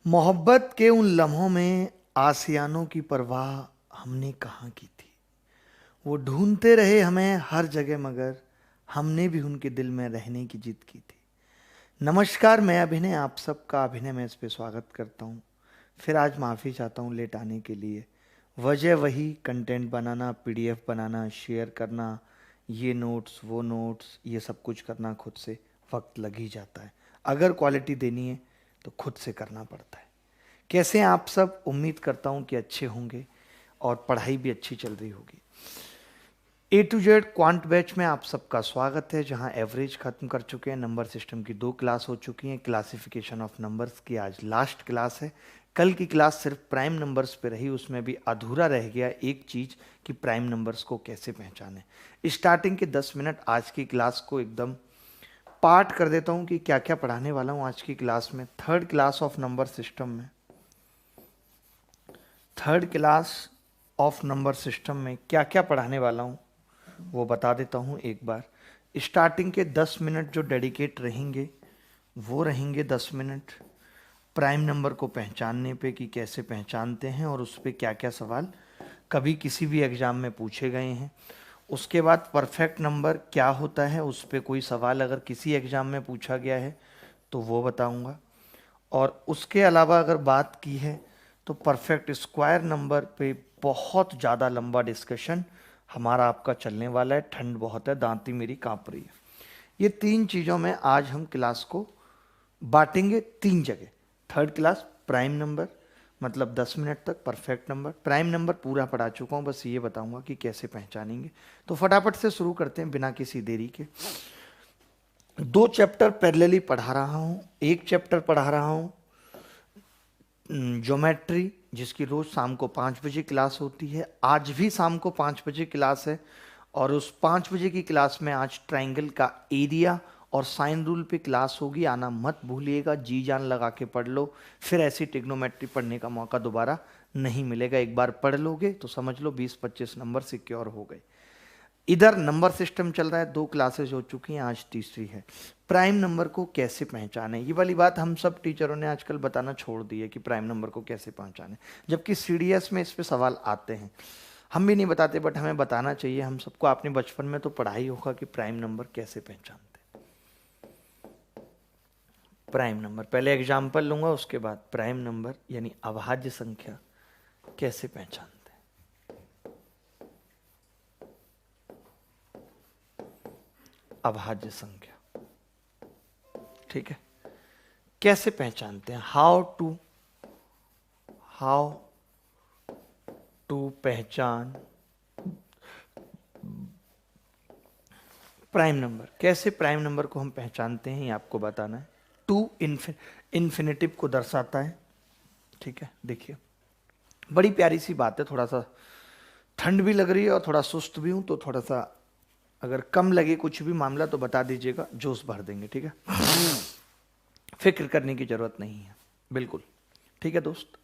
मोहब्बत के उन लम्हों में आसियानों की परवाह हमने कहाँ की थी। वो ढूंढते रहे हमें हर जगह, मगर हमने भी उनके दिल में रहने की जिद की थी। नमस्कार, मैं अभिनय आप सबका अभिनय में इस पे स्वागत करता हूँ। फिर आज माफ़ी चाहता हूँ लेट आने के लिए। वजह वही, कंटेंट बनाना, पीडीएफ बनाना, शेयर करना, ये नोट्स वो नोट्स, ये सब कुछ करना खुद से वक्त लग ही जाता है। अगर क्वालिटी देनी है तो खुद से करना पड़ता है। कैसे हैं आप सब? उम्मीद करता हूं कि अच्छे होंगे और पढ़ाई भी अच्छी चल रही होगी। ए टू जेड क्वांट बैच में आप सबका स्वागत है, जहां एवरेज खत्म कर चुके हैं। नंबर सिस्टम की 2 क्लास हो चुकी हैं। क्लासिफिकेशन ऑफ नंबर्स की आज लास्ट क्लास है। कल की क्लास सिर्फ प्राइम नंबर्स पे रही, उसमें भी अधूरा रह गया एक चीज कि प्राइम नंबर्स को कैसे पहचाने। स्टार्टिंग के 10 मिनट आज की क्लास को एकदम पार्ट कर देता हूं कि क्या क्या पढ़ाने वाला हूं आज की क्लास में। Third class of number system में third class of number system में क्या क्या पढ़ाने वाला हूँ वो बता देता हूँ एक बार। स्टार्टिंग के 10 मिनट जो डेडिकेट रहेंगे वो रहेंगे 10 मिनट प्राइम नंबर को पहचानने पे कि कैसे पहचानते हैं और उस पर क्या क्या सवाल कभी किसी भी एग्ज़ाम में पूछे गए हैं। उसके बाद परफेक्ट नंबर क्या होता है, उस पर कोई सवाल अगर किसी एग्ज़ाम में पूछा गया है तो वो बताऊंगा। और उसके अलावा अगर बात की है तो परफेक्ट स्क्वायर नंबर पे बहुत ज़्यादा लंबा डिस्कशन हमारा आपका चलने वाला है। ठंड बहुत है, दांती मेरी कांप रही है। ये 3 चीज़ों में आज हम क्लास को बांटेंगे 3 जगह। थर्ड क्लास प्राइम नंबर, मतलब 10 मिनट तक परफेक्ट नंबर। प्राइम नंबर पूरा पढ़ा चुका हूँ, बस ये बताऊंगा कि कैसे पहचानेंगे। तो फटाफट से शुरू करते हैं बिना किसी देरी के। 2 चैप्टर पैरेलली पढ़ा रहा हूँ। एक चैप्टर पढ़ा रहा हूँ ज्योमेट्री, जिसकी रोज शाम को 5 बजे क्लास होती है। आज भी शाम को 5 बजे क्लास है और उस 5 बजे की क्लास में आज ट्राइंगल का एरिया और साइन रूल पे क्लास होगी। आना मत भूलिएगा, जी जान लगा के पढ़ लो, फिर ऐसी ट्रिग्नोमेट्री पढ़ने का मौका दोबारा नहीं मिलेगा। एक बार पढ़ लोगे तो समझ लो 20-25 नंबर सिक्योर हो गए। इधर नंबर सिस्टम चल रहा है, 2 क्लासेस हो चुकी हैं, आज तीसरी है। प्राइम नंबर को कैसे पहचाने, ये वाली बात हम सब टीचरों ने आजकल बताना छोड़ दी है कि प्राइम नंबर को कैसे पहचाने, जबकि सीडीएस में इस पे सवाल आते हैं। हम भी नहीं बताते, बट हमें बताना चाहिए। हम सबको आपने बचपन में तो पढ़ा ही होगा कि प्राइम नंबर कैसे पहचानते हैं। प्राइम नंबर पहले एग्जाम्पल लूंगा, उसके बाद प्राइम नंबर यानी अभाज्य संख्या कैसे पहचानते हैं। अभाज्य संख्या, ठीक है, कैसे पहचानते हैं। हाउ टू पहचान प्राइम नंबर। कैसे प्राइम नंबर को हम पहचानते हैं ये आपको बताना है। टू इन्फिनिटिव को दर्शाता है, ठीक है। देखिए बड़ी प्यारी सी बात है। थोड़ा सा ठंड भी लग रही है और थोड़ा सुस्त भी हूं, तो थोड़ा सा अगर कम लगे कुछ भी मामला तो बता दीजिएगा, जोश भर देंगे, ठीक है। फिक्र करने की जरूरत नहीं है, बिल्कुल ठीक है दोस्त।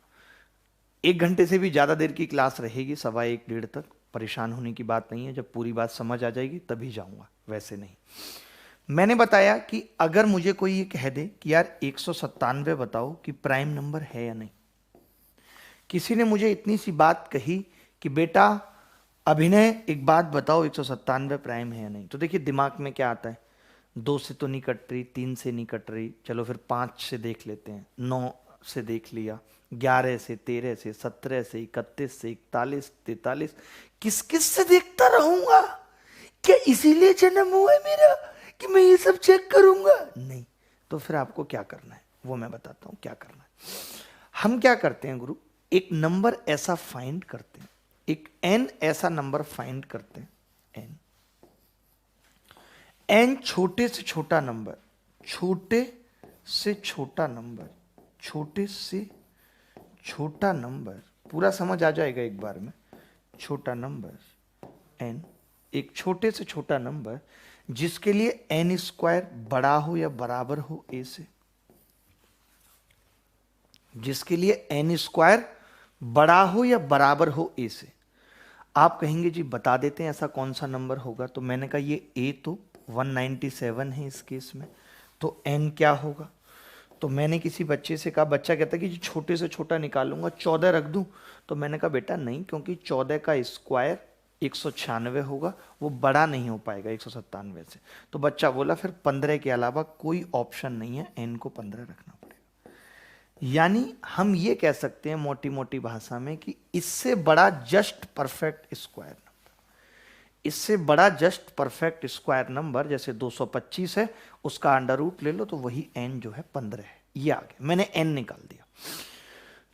1 घंटे से भी ज़्यादा देर की क्लास रहेगी, 1:15-1:30 तक। परेशान होने की बात नहीं है, जब पूरी बात समझ आ जाएगी तभी जाऊंगा, वैसे नहीं। मैंने बताया कि अगर मुझे कोई ये कह दे कि यार 197 बताओ कि प्राइम नंबर है या नहीं। किसी ने मुझे इतनी सी बात कही कि बेटा अभिनय एक बात बताओ, 197 प्राइम है या नहीं। तो देखिए दिमाग में क्या आता है, 2 से तो नहीं कट रही, 3 से नहीं कट रही, चलो फिर 5 से देख लेते हैं, 9 से देख लिया, 11 से, 13 से, 17 से, 31 से, 41, 43, किस किस से देखता रहूंगा? क्या इसीलिए जन्म हुआ है मेरा कि मैं ये सब चेक करूंगा? नहीं। तो फिर आपको क्या करना है वो मैं बताता हूं क्या करना है। हम क्या करते हैं गुरु, एक नंबर ऐसा फाइंड करते हैं, एक एन ऐसा नंबर फाइंड करते हैं। एन एन छोटे से छोटा नंबर, छोटे से छोटा नंबर, छोटे से छोटा नंबर, पूरा समझ आ जाएगा एक बार में। छोटा नंबर एन, एक छोटे से छोटा नंबर जिसके लिए एन स्क्वायर बड़ा हो या बराबर हो ए से, जिसके लिए एन स्क्वायर बड़ा हो या बराबर हो ए से। आप कहेंगे जी बता देते हैं ऐसा कौन सा नंबर होगा, तो मैंने कहा ये ए तो 197 है इस केस में, तो एन क्या होगा। तो मैंने किसी बच्चे से कहा, बच्चा कहता कि छोटे से छोटा निकालूंगा, 14 रख दूं। तो मैंने कहा बेटा नहीं, क्योंकि 14 का स्क्वायर 196 होगा, वो बड़ा नहीं हो पाएगा 197 से। तो बच्चा बोला फिर 15 के अलावा कोई ऑप्शन नहीं है, n को 15 रखना पड़ेगा। यानी हम ये कह सकते हैं मोटी मोटी भाषा में कि इससे बड़ा जस्ट परफेक्ट स्क्वायर नंबर, इससे बड़ा जस्ट परफेक्ट स्क्वायर नंबर जैसे 225 है, उसका अंडर रूट ले लो तो वही n जो है 15 है। ये आ गया, मैंने n निकाल दिया।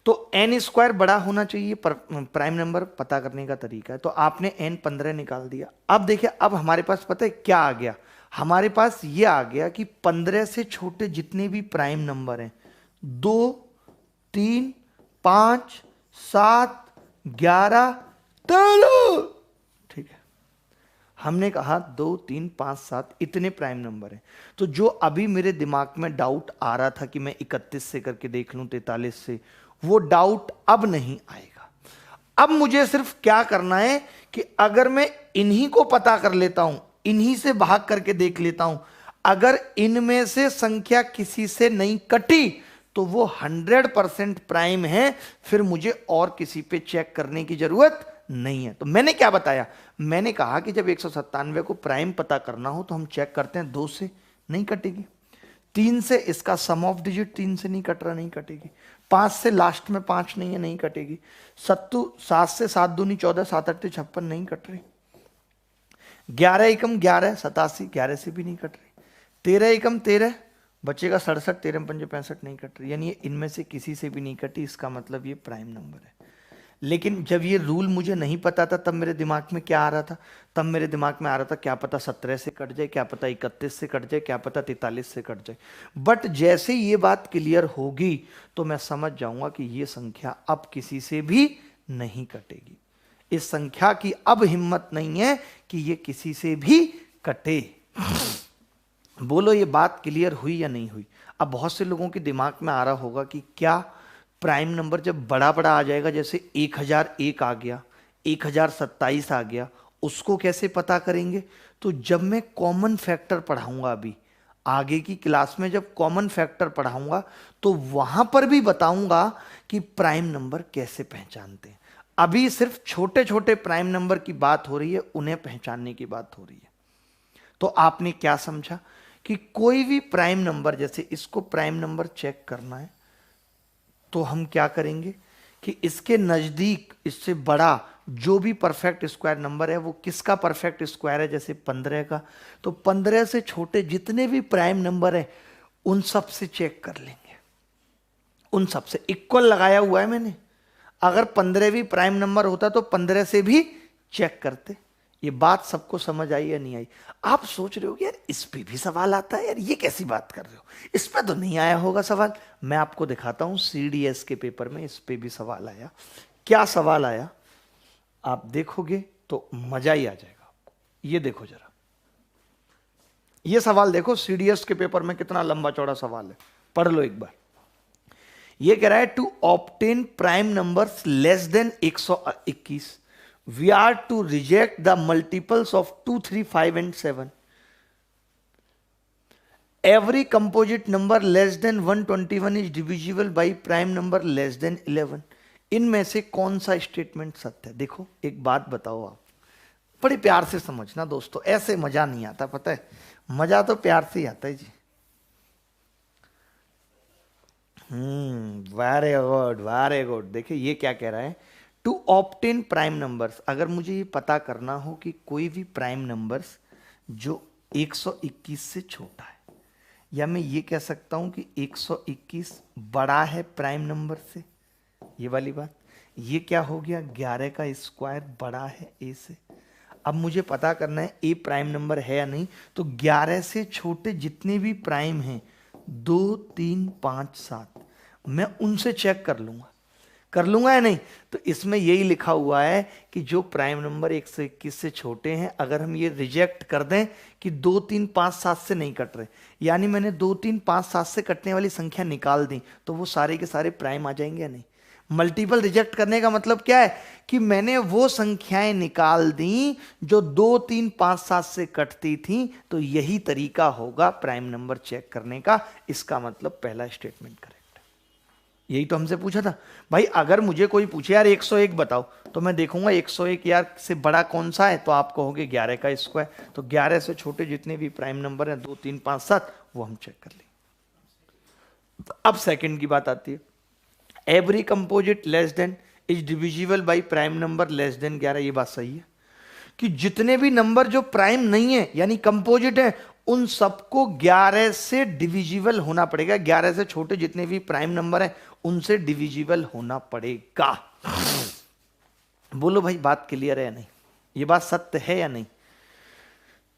तो n स्क्वायर बड़ा होना चाहिए, प्राइम नंबर पता करने का तरीका है। तो आपने n 15 निकाल दिया। अब देखिए, अब हमारे पास पता है क्या आ गया, हमारे पास ये आ गया कि 15 से छोटे जितने भी प्राइम नंबर हैं, 2, 3, 5, 7, 11, 13, ठीक है। हमने कहा 2, 3, 5, 7 इतने प्राइम नंबर हैं। तो जो अभी मेरे दिमाग में डाउट आ रहा था कि मैं 31 से करके देख लूं, 43 से, वो डाउट अब नहीं आएगा। अब मुझे सिर्फ क्या करना है कि अगर मैं इन्हीं को पता कर लेता हूं, इन्हीं से भाग करके देख लेता हूं, अगर इनमें से संख्या किसी से नहीं कटी तो वो 100% प्राइम है, फिर मुझे और किसी पे चेक करने की जरूरत नहीं है। तो मैंने क्या बताया, मैंने कहा कि जब 197 को प्राइम पता करना हो तो हम चेक करते हैं 2 से नहीं कटेगी, 3 से इसका सम ऑफ डिजिट 3 से नहीं कट रहा, नहीं कटेगी, 5 से लास्ट में 5 नहीं है, नहीं कटेगी, 7 से 7 दूनी 14, 7 8 56 नहीं कट रही, 11 एकम 11 87, 11 से भी नहीं कट रही, 13 एकम 13 बचेगा 67, 13 पंजे 65 नहीं कट रही। यानी इनमें से किसी से भी नहीं कटी, इसका मतलब ये प्राइम नंबर है। लेकिन जब ये रूल मुझे नहीं पता था तब मेरे दिमाग में क्या आ रहा था, तब मेरे दिमाग में आ रहा था क्या पता 17 से कट जाए, क्या पता 31 से कट जाए, क्या पता 43 से कट जाए। बट जैसे ये बात क्लियर होगी तो मैं समझ जाऊंगा कि ये संख्या अब किसी से भी नहीं कटेगी। इस संख्या की अब हिम्मत नहीं है कि ये किसी से भी कटे। बोलो ये बात क्लियर हुई या नहीं हुई। अब बहुत से लोगों के दिमाग में आ रहा होगा कि क्या प्राइम नंबर जब बड़ा बड़ा आ जाएगा, जैसे 1001 आ गया, 1027 आ गया, उसको कैसे पता करेंगे? तो जब मैं कॉमन फैक्टर पढ़ाऊंगा, अभी आगे की क्लास में जब कॉमन फैक्टर पढ़ाऊंगा तो वहां पर भी बताऊंगा कि प्राइम नंबर कैसे पहचानते हैं। अभी सिर्फ छोटे छोटे प्राइम नंबर की बात हो रही है, उन्हें पहचानने की बात हो रही है। तो आपने क्या समझा कि कोई भी प्राइम नंबर, जैसे इसको प्राइम नंबर चेक करना है तो हम क्या करेंगे कि इसके नजदीक इससे बड़ा जो भी परफेक्ट स्क्वायर नंबर है वो किसका परफेक्ट स्क्वायर है, जैसे 15 का, तो 15 से छोटे जितने भी प्राइम नंबर है उन सब से चेक कर लेंगे। उन सब से इक्वल लगाया हुआ है मैंने, अगर 15 भी प्राइम नंबर होता तो 15 से भी चेक करते। ये बात सबको समझ आई या नहीं आई? आप सोच रहे हो कि यार इस पे भी सवाल आता है, यार ये कैसी बात कर रहे हो, इस पे तो नहीं आया होगा सवाल। मैं आपको दिखाता हूं, CDS के पेपर में इस पे भी सवाल आया। क्या सवाल आया आप देखोगे तो मजा ही आ जाएगा आपको। ये देखो जरा, ये सवाल देखो, CDS के पेपर में कितना लंबा चौड़ा सवाल है, पढ़ लो एक बार। ये कह रहा है to obtain prime numbers less than 121 we are to reject the multiples of 2, 3, 5 and 7. Every composite number less than 121 is divisible by prime number less than 11. इनमें से कौन सा स्टेटमेंट सत्य है? देखो एक बात बताओ, आप बड़े प्यार से समझना दोस्तों, ऐसे मजा नहीं आता, पता है, मजा तो प्यार से ही आता है जी। Very good very good. देखिए ये क्या कह रहा है, टू ऑब्टेन प्राइम नंबर्स, अगर मुझे ये पता करना हो कि कोई भी प्राइम नंबर्स जो 121 से छोटा है, या मैं ये कह सकता हूं कि 121 बड़ा है प्राइम नंबर से, ये वाली बात, ये क्या हो गया, 11 का स्क्वायर बड़ा है a से। अब मुझे पता करना है a प्राइम नंबर है या नहीं, तो 11 से छोटे जितने भी प्राइम हैं 2, 3, 5, 7, मैं उनसे चेक कर लूंगा या नहीं? तो इसमें यही लिखा हुआ है कि जो प्राइम नंबर 121 से छोटे हैं, अगर हम ये रिजेक्ट कर दें कि 2, 3, 5, 7 से नहीं कट रहे, यानी मैंने 2, 3, 5, 7 से कटने वाली संख्या निकाल दी, तो वो सारे के सारे प्राइम आ जाएंगे या नहीं? मल्टीपल रिजेक्ट करने का मतलब क्या है कि मैंने वो संख्याएं निकाल दी जो 2, 3, 5, 7 से कटती थी। तो यही तरीका होगा प्राइम नंबर चेक करने का। इसका मतलब पहला स्टेटमेंट करेक्ट। यही तो हमसे पूछा था भाई। अगर मुझे कोई पूछे यार 101 बताओ, तो मैं देखूंगा 101 यार से बड़ा कौन सा है, तो आप कहोगे 11 का स्क्वायर। तो 11 से छोटे जितने भी प्राइम नंबर हैं 2, 3, 5, 7, वो हम चेक कर लेंगे। अब सेकंड की बात आती है। Every composite less than is divisible by prime number less than 11। ये बात सही है कि जितने भी नंबर जो प्राइम नहीं है यानी कंपोजिट है, उन सबको 11 से डिविजिबल होना पड़ेगा। 11 से छोटे जितने भी प्राइम नंबर हैं उनसे डिविजिबल होना पड़ेगा। बोलो भाई बात क्लियर है या नहीं? ये बात सत्य है या नहीं?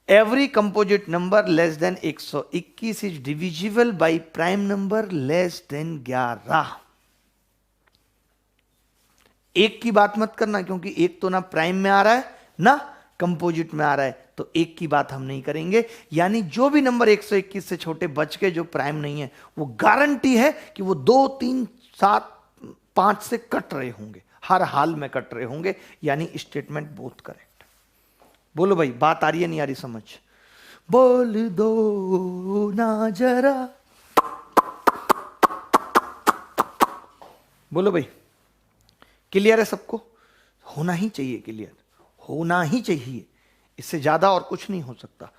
Every composite number less than 121 is divisible by prime number less than 11। एक की बात मत करना, क्योंकि एक तो ना प्राइम में आ रहा है ना कंपोजिट में आ रहा है, तो एक की बात हम नहीं करेंगे। यानी जो भी नंबर 121 से छोटे बच के जो प्राइम नहीं है, वो गारंटी है कि वो 2, 3, 7, 5 से कट रहे होंगे, हर हाल में कट रहे होंगे। यानी स्टेटमेंट बोथ करेक्ट। बोलो भाई बात आ रही है नहीं आ रही समझ? बोल दो ना जरा, बोलो भाई क्लियर है सबको? होना ही चाहिए क्लियर, होना ही चाहिए। इससे ज्यादा और कुछ नहीं हो सकता।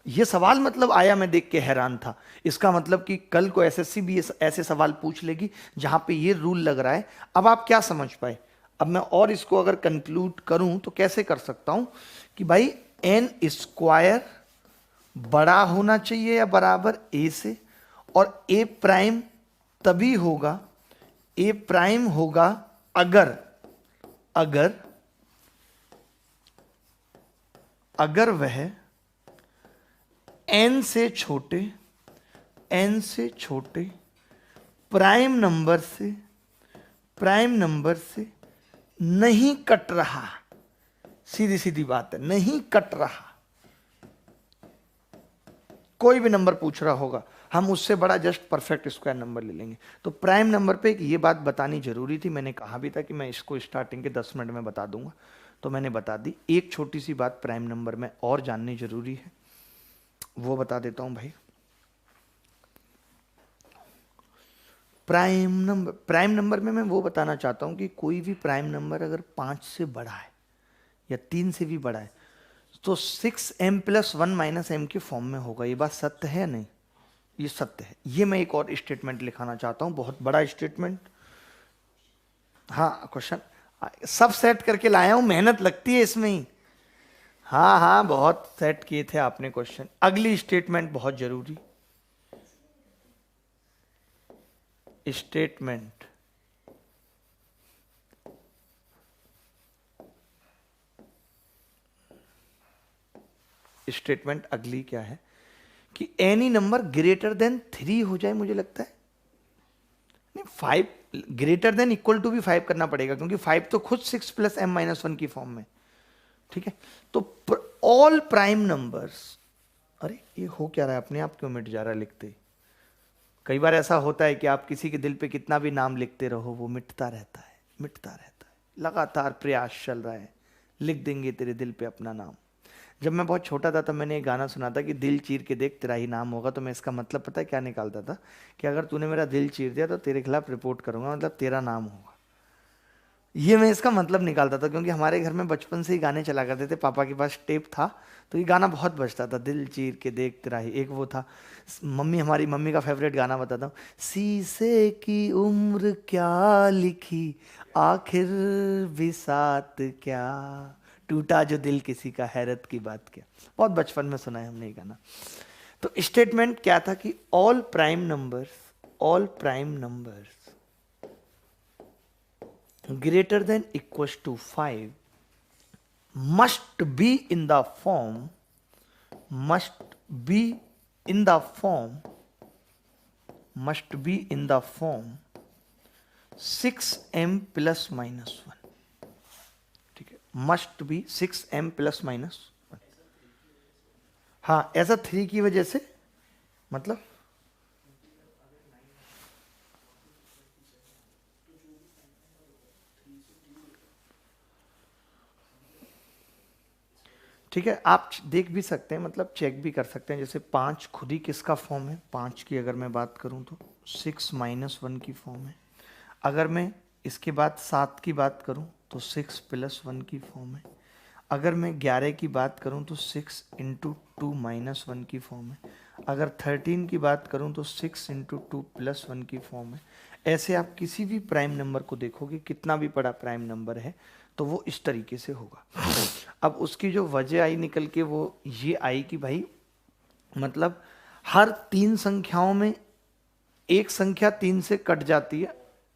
यह सवाल मतलब आया मैं देख के हैरान था। इसका मतलब कि कल को एसएससी भी ऐसे सवाल पूछ लेगी जहां पे ये रूल लग रहा है। अब आप क्या समझ पाए? अब मैं और इसको अगर कंक्लूड करूं तो कैसे कर सकता हूं कि भाई एन स्क्वायर बड़ा होना चाहिए या बराबर ए से, और ए प्राइम तभी होगा, ए प्राइम होगा अगर अगर अगर वह n से छोटे प्राइम नंबर से नहीं कट रहा। सीधी सीधी बात है, नहीं कट रहा। कोई भी नंबर पूछ रहा होगा, हम उससे बड़ा जस्ट परफेक्ट स्क्वायर नंबर ले लेंगे। तो प्राइम नंबर पे ये बात बतानी जरूरी थी। मैंने कहा भी था कि मैं इसको स्टार्टिंग के 10 मिनट में बता दूंगा, तो मैंने बता दी। एक छोटी सी बात प्राइम नंबर में और जाननी जरूरी है, वो बता देता हूं भाई। प्राइम नंबर में मैं वो बताना चाहता हूं कि कोई भी प्राइम नंबर अगर 5 से बड़ा है या 3 से भी बड़ा है तो 6m + 1 - m के फॉर्म में होगा। ये बात सत्य है या नहीं? ये सत्य है। ये मैं एक और स्टेटमेंट लिखाना चाहता हूं, बहुत बड़ा स्टेटमेंट। हाँ क्वेश्चन सब सेट करके लाया हूं, मेहनत लगती है इसमें ही। हाँ हाँ बहुत सेट किए थे आपने क्वेश्चन। अगली स्टेटमेंट बहुत जरूरी स्टेटमेंट। स्टेटमेंट अगली क्या है कि एनी नंबर ग्रेटर देन 3 हो जाए। मुझे लगता है नहीं, 5 ग्रेटर देन इक्वल टू भी 5 करना पड़ेगा, क्योंकि 5 तो खुद 6 + m - 1 की फॉर्म में। ठीक है, तो ऑल प्राइम नंबर्स। अरे ये हो क्या रहा है? अपने आप क्यों मिट जा रहा है लिखते? कई बार ऐसा होता है कि आप किसी के दिल पे कितना भी नाम लिखते रहो, वो मिटता रहता है, मिटता रहता है। लगातार प्रयास चल रहा है, लिख देंगे तेरे दिल पे अपना नाम। जब मैं बहुत छोटा था तब मैंने एक गाना सुना था कि दिल चीर के देख तेरा ही नाम होगा। तो मैं इसका मतलब पता है क्या निकालता था कि अगर तूने मेरा दिल चीर दिया तो तेरे खिलाफ रिपोर्ट करूंगा, मतलब तेरा नाम होगा। ये मैं इसका मतलब निकालता था, क्योंकि हमारे घर में बचपन से ही गाने चला करते थे। पापा के पास टेप था तो ये गाना बहुत बजता था, दिल चीर के देख तेरा ही। एक वो था हमारी मम्मी का फेवरेट गाना बताता हूँ। शीशे की उम्र क्या लिखी, आखिर भी साथ क्या, टूटा जो दिल किसी का, हैरत की बात क्या। बहुत बचपन में सुना है हमने ये गाना। तो स्टेटमेंट क्या था कि all prime numbers greater than equals to 5 must be in the form 6m + -1। ठीक है, must be 6m + -1। हाँ ऐसा 3 की वजह से मतलब ठीक है, आप देख भी सकते हैं, मतलब चेक भी कर सकते हैं। जैसे 5 खुद ही किसका फॉर्म है, 5 की अगर मैं बात करूं तो 6 - 1 की फॉर्म है। अगर मैं इसके बाद 7 की बात करूं तो 6 + 1 की फॉर्म है। अगर मैं 11 की बात करूं तो 6 × 2 - 1 की फॉर्म है। अगर 13 की बात करूं तो 6 × 2 + 1 की फॉर्म है। ऐसे आप किसी भी प्राइम नंबर को देखोगे, कितना भी बड़ा प्राइम नंबर है तो वो इस तरीके से होगा। अब उसकी जो वजह आई निकल के वो ये आई कि भाई मतलब हर 3 संख्याओं में एक संख्या 3 से कट जाती है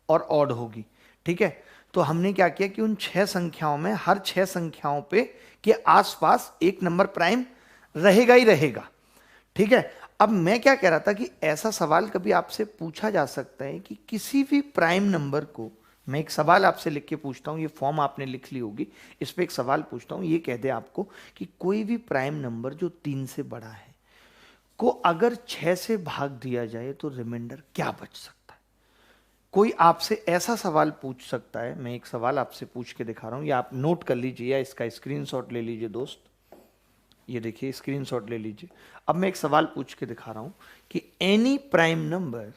और ऑड होगी। ठीक है, तो हमने क्या किया कि उन 6 संख्याओं में हर 6 संख्याओं पे के आसपास एक नंबर प्राइम रहेगा ही रहेगा। ठीक है, अब मैं क्या कह रहा था कि ऐसा सवाल कभी आपसे पूछा जा सकता है कि किसी भी प्राइम नंबर को, मैं एक सवाल आपसे लिख के पूछता हूं, ये फॉर्म आपने लिख ली होगी, इस पे एक सवाल पूछता हूं, ये कह दे आपको कि कोई भी प्राइम नंबर जो 3 से बड़ा है को अगर 6 से भाग दिया जाए तो रिमाइंडर क्या बच सकता है। कोई आपसे ऐसा सवाल पूछ सकता है। मैं एक सवाल आपसे पूछ के दिखा रहा हूं, या आप नोट कर लीजिए या इसका स्क्रीनशॉट ले लीजिए दोस्त। ये देखिए स्क्रीनशॉट ले लीजिए। अब मैं एक सवाल पूछ के दिखा रहा हूं कि any prime number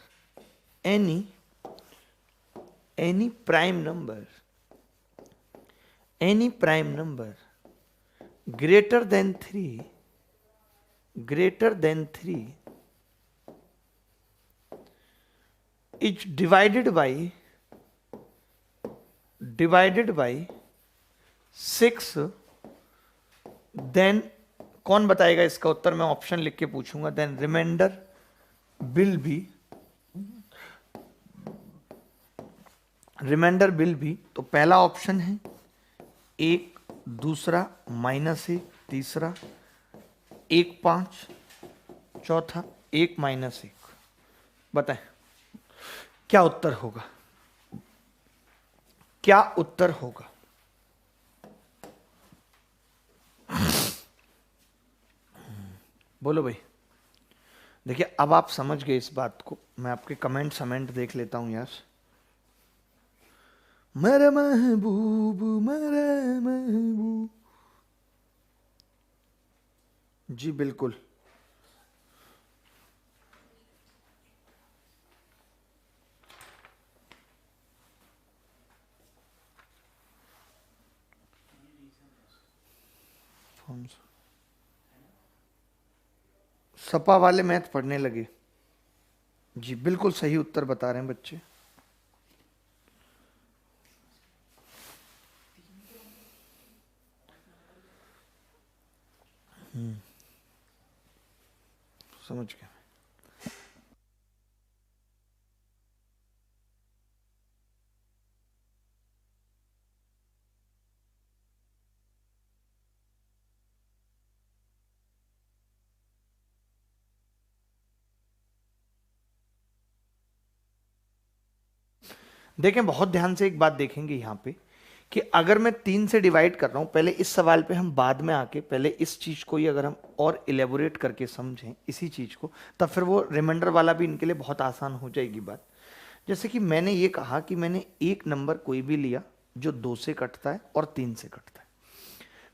greater than 3 is divided by 6, then कौन बताएगा इसका उत्तर, मैं ऑप्शन लिख के पूछूंगा। देन रिमाइंडर विल बी, तो पहला ऑप्शन है 1, दूसरा -1, तीसरा 1 5, चौथा 1 - 1। बताएं क्या उत्तर होगा, क्या उत्तर होगा। बोलो भाई। देखिए अब आप समझ गए इस बात को। मैं आपके कमेंट देख लेता हूं यार। मेरे महबूब जी बिल्कुल। सपा वाले मैथ पढ़ने लगे। जी बिल्कुल सही उत्तर बता रहे हैं बच्चे। समझ गया। देखें बहुत ध्यान से एक बात देखेंगे यहाँ पे कि अगर मैं 3 से डिवाइड कर रहा हूं, पहले इस सवाल पे हम बाद में आके पहले इस चीज को ही अगर हम और इलेबोरेट करके समझें इसी चीज को, तब फिर वो रिमाइंडर वाला भी इनके लिए बहुत आसान हो जाएगी बात। जैसे कि मैंने ये कहा कि मैंने एक नंबर कोई भी लिया जो 2 से कटता है और 3 से कटता है।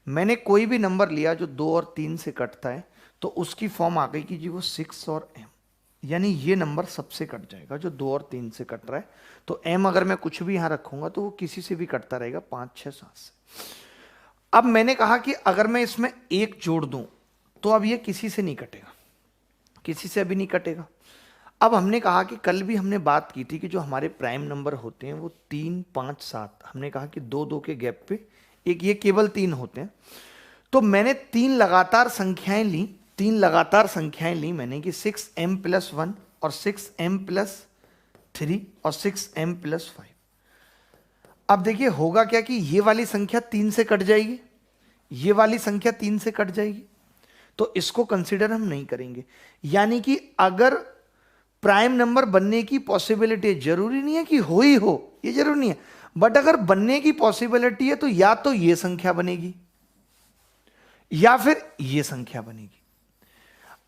मैंने कोई भी नंबर लिया जो 2 और 3 से कटता है, तो उसकी फॉर्म आ गई कि जी वो 6 और m, यानी ये नंबर सबसे कट जाएगा जो 2 और 3 से कट रहा है। तो m अगर मैं कुछ भी यहां रखूंगा तो वो किसी से भी कटता रहेगा, 5 6 7 से। अब मैंने कहा कि अगर मैं इसमें 1 जोड़ दूं तो अब ये किसी से नहीं कटेगा, किसी से अभी नहीं कटेगा। अब हमने कहा कि कल भी हमने बात की थी कि जो हमारे प्राइम नंबर होते हैं वो 3 5 7, हमने कहा कि 2 2 के गैप पे एक ये केवल 3 होते हैं। तो मैंने 3 लगातार संख्याएं ली मैंने कि 6m + 1 और 6m + 3 और 6m + 5। अब देखिए होगा क्या कि ये वाली संख्या 3 से कट जाएगी, ये वाली संख्या 3 से कट जाएगी, तो इसको कंसीडर हम नहीं करेंगे। यानी कि अगर प्राइम नंबर बनने की पॉसिबिलिटी, जरूरी नहीं है कि हो ही हो, ये जरूरी नहीं है, बट अगर बनने की पॉसिबिलिटी है तो या तो ये संख्या बनेगी या फिर ये संख्या बनेगी।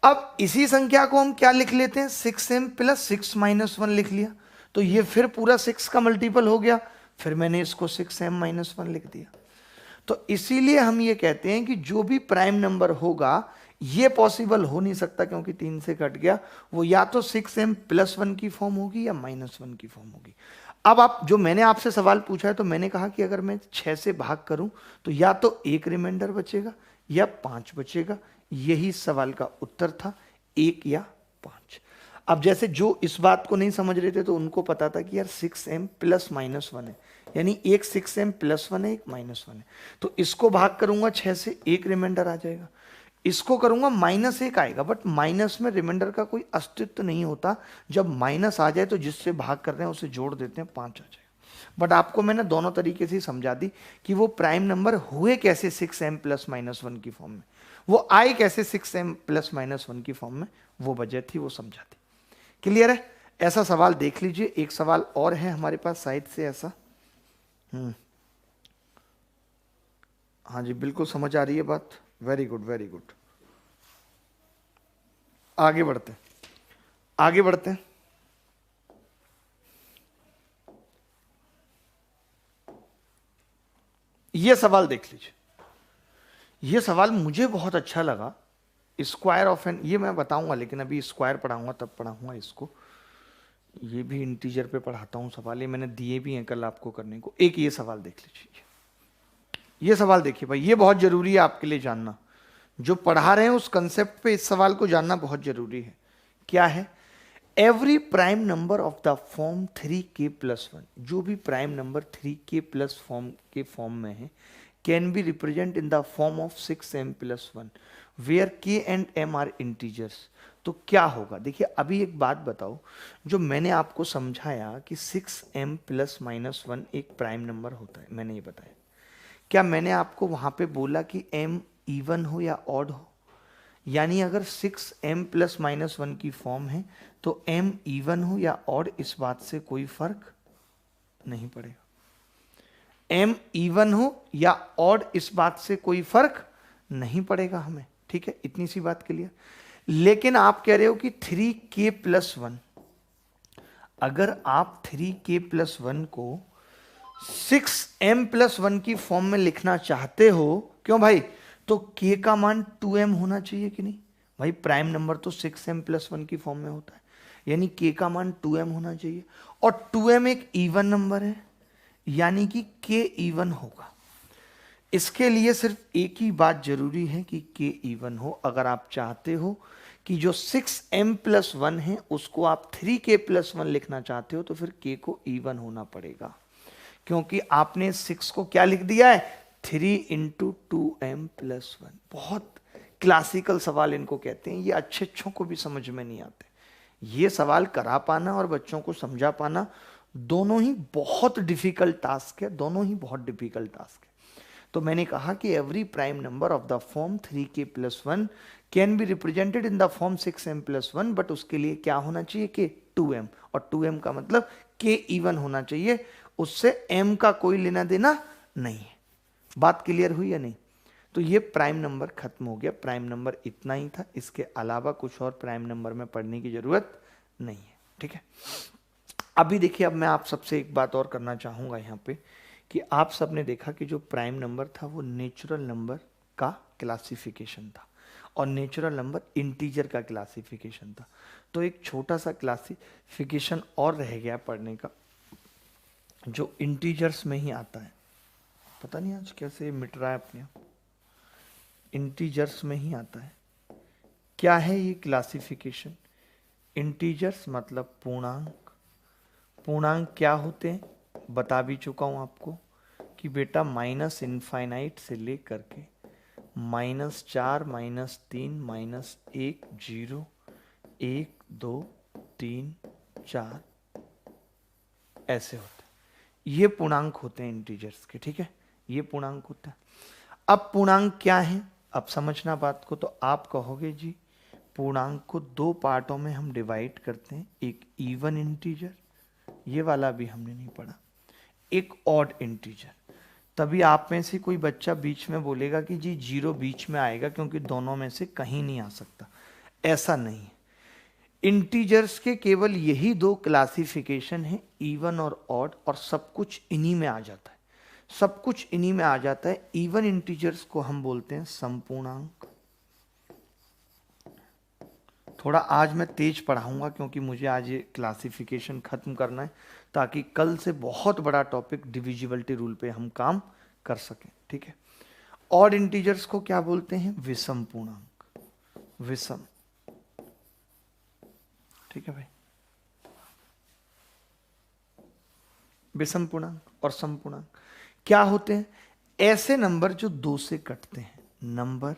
अब इसी संख्या को हम क्या लिख लेते हैं, 6m + 6 - 1 लिख लिया, तो ये फिर पूरा 6 का मल्टीपल हो गया, फिर मैंने इसको 6m - 1 लिख दिया। तो इसीलिए हम ये कहते हैं कि जो भी प्राइम नंबर होगा ये पॉसिबल हो नहीं सकता क्योंकि 3 से कट गया, वो या तो 6m+1 की फॉर्म होगी या -1 की फॉर्म होगी। अब आप जो मैंने आपसे सवाल पूछा है तो मैंने कहा कि अगर मैं 6 से भाग करूं तो या तो 1 रिमाइंडर बचेगा या 5 बचेगा। यही सवाल का उत्तर था, 1 या 5। अब जैसे जो इस बात को नहीं समझ रहे थे तो उनको पता था कि यार 6m + -1 है, यानी एक 6m+1 है, एक -1 है। तो इसको भाग करूंगा 6 से, 1 रिमाइंडर आ जाएगा। इसको करूंगा -1 आएगा, बट माइनस में रिमाइंडर का कोई अस्तित्व नहीं होता। जब माइनस आ जाए तो जिससे भाग कर रहे हैं उसे जोड़ देते हैं, 5 आ जाएगा। बट आपको मैंने दोनों तरीके से समझा दी कि वो प्राइम नंबर हुए कैसे 6m + -1 की फॉर्म में, वो आए कैसे 6m + -1 की फॉर्म में, वो वजह थी, वो समझा दी। क्लियर है? ऐसा सवाल देख लीजिए। एक सवाल और है हमारे पास साइड से ऐसा। हाँ जी, बिल्कुल समझ आ रही है बात। Very good, very good. आगे बढ़ते हैं, आगे बढ़ते हैं। यह सवाल देख लीजिए, यह सवाल मुझे बहुत अच्छा लगा। स्क्वायर ऑफ एन, ये मैं बताऊंगा लेकिन अभी स्क्वायर पढ़ाऊंगा तब पढ़ाऊंगा इसको। ये भी इंटीजर पे पढ़ाता हूं सवाल, ये मैंने दिए भी हैं कल आपको करने को। एक ये सवाल देख लीजिए, ये सवाल देखिए भाई, ये बहुत जरूरी है आपके लिए जानना। जो पढ़ा रहे हैं उस कंसेप्ट पे इस सवाल को जानना बहुत जरूरी है। क्या है? Every prime number of the form 3k+1, जो भी प्राइम नंबर 3k+ फॉर्म के फॉर्म में है, can be represent in the form of 6m+1 where k and m are integers. तो क्या होगा? देखिए अभी एक बात बताओ, जो मैंने आपको समझाया कि 6m + -1 एक प्राइम नंबर होता है, मैंने ये बताया। क्या मैंने आपको वहां पे बोला कि m इवन हो या ऑड हो? यानी अगर 6m + -1 की फॉर्म है तो m इवन हो या ऑड, इस बात से कोई फर्क नहीं पड़ेगा। m इवन हो या ऑड, इस बात से कोई फर्क नहीं पड़ेगा हमें, ठीक है? इतनी सी बात क्लियर। लेकिन आप कह रहे हो कि 3k+1, अगर आप 3k+1 को 6m+1 की फॉर्म में लिखना चाहते हो, क्यों भाई? तो k का मान 2m होना चाहिए कि नहीं भाई? प्राइम नंबर तो 6m+1 की फॉर्म में होता है, यानी k का मान 2m होना चाहिए। और 2m एक इवन नंबर है, यानी कि k इवन होगा। इसके लिए सिर्फ एक ही बात जरूरी है कि k इवन हो। अगर आप चाहते हो कि जो 6m+1 है उसको आप 3k+1 लिखना चाहते हो तो फिर k को इवन होना पड़ेगा, क्योंकि आपने 6 को क्या लिख दिया है? 3 × 2m+1। बहुत क्लासिकल सवाल इनको कहते हैं, ये अच्छों को भी समझ में नहीं आते। ये सवाल करा पाना और बच्चों को समझा पाना दोनों ही बहुत डिफिकल्ट टास्क है, दोनों ही बहुत डिफिकल्ट टास्क है। तो मैंने कहा कि every prime number of the form 3k+1 can be represented in the form 6m+1, but उसके लिए क्या होना चाहिए? कि 2m, और 2m का मतलब k इवन होना चाहिए, उससे m का कोई लेना देना नहीं है। बात क्लियर हुई या नहीं? तो ये प्राइम नंबर खत्म हो गया। प्राइम नंबर इतना ही था, इसके अलावा कुछ और प्राइम नंबर में पढ़ने की जरूरत नहीं है, ठीक है? अभी देखिए, अब मैं आप सबसे एक बात और करना चाहूंगा यहाँ पे कि आप सबने देखा कि जो प्राइम नंबर था वो नेचुरल नंबर का क्लासिफिकेशन था और नेचुरल नंबर इंटीजर का क्लासिफिकेशन था। तो एक छोटा सा क्लासिफिकेशन और रह गया पढ़ने का, जो इंटीजर्स में ही आता है। पता नहीं आज कैसे मिट रहा है अपने आप, इंटीजर्स में ही आता है। क्या है ये क्लासिफिकेशन? इंटीजर्स मतलब पूर्णांक। पूर्णांक क्या होते हैं बता भी चुका हूं आपको कि बेटा -∞ से लेकर के -4, -3, -1, 0, 1, 2, 3, 4 ऐसे होते हैं। ये पूर्णांक होते हैं इंटीजर्स के, ठीक है? ये पूर्णांक होता है। अब पूर्णांक क्या है, अब समझना बात को। तो आप कहोगे जी पूर्णांक को 2 पार्टों में हम डिवाइड करते हैं, एक इवन इंटीजर, ये वाला भी हमने नहीं पढ़ा, एक ऑड इंटीजर। तभी आप में से कोई बच्चा बीच में बोलेगा कि जी 0 बीच में आएगा क्योंकि दोनों में से कहीं नहीं आ सकता। ऐसा नहीं है। इंटीजर्स के केवल यही 2 क्लासिफिकेशन है, इवन और ऑड, और सब कुछ इन्हीं में आ जाता है। सब कुछ इन्हीं में आ जाता है। इवन इंटीजर्स को हम बोलते हैं संपूर्णांक। थोड़ा आज मैं तेज पढ़ाऊंगा क्योंकि मुझे आज ये क्लासिफिकेशन खत्म करना है, ताकि कल से बहुत बड़ा टॉपिक डिविजिबिलिटी रूल पे हम काम कर सकें, ठीक है। ऑड इंटीजर्स को क्या बोलते हैं? विषम पूर्णांक, विषम, ठीक है भाई। विषम पूर्णांक और समपूर्णांक क्या होते हैं? ऐसे नंबर जो 2 से कटते हैं, नंबर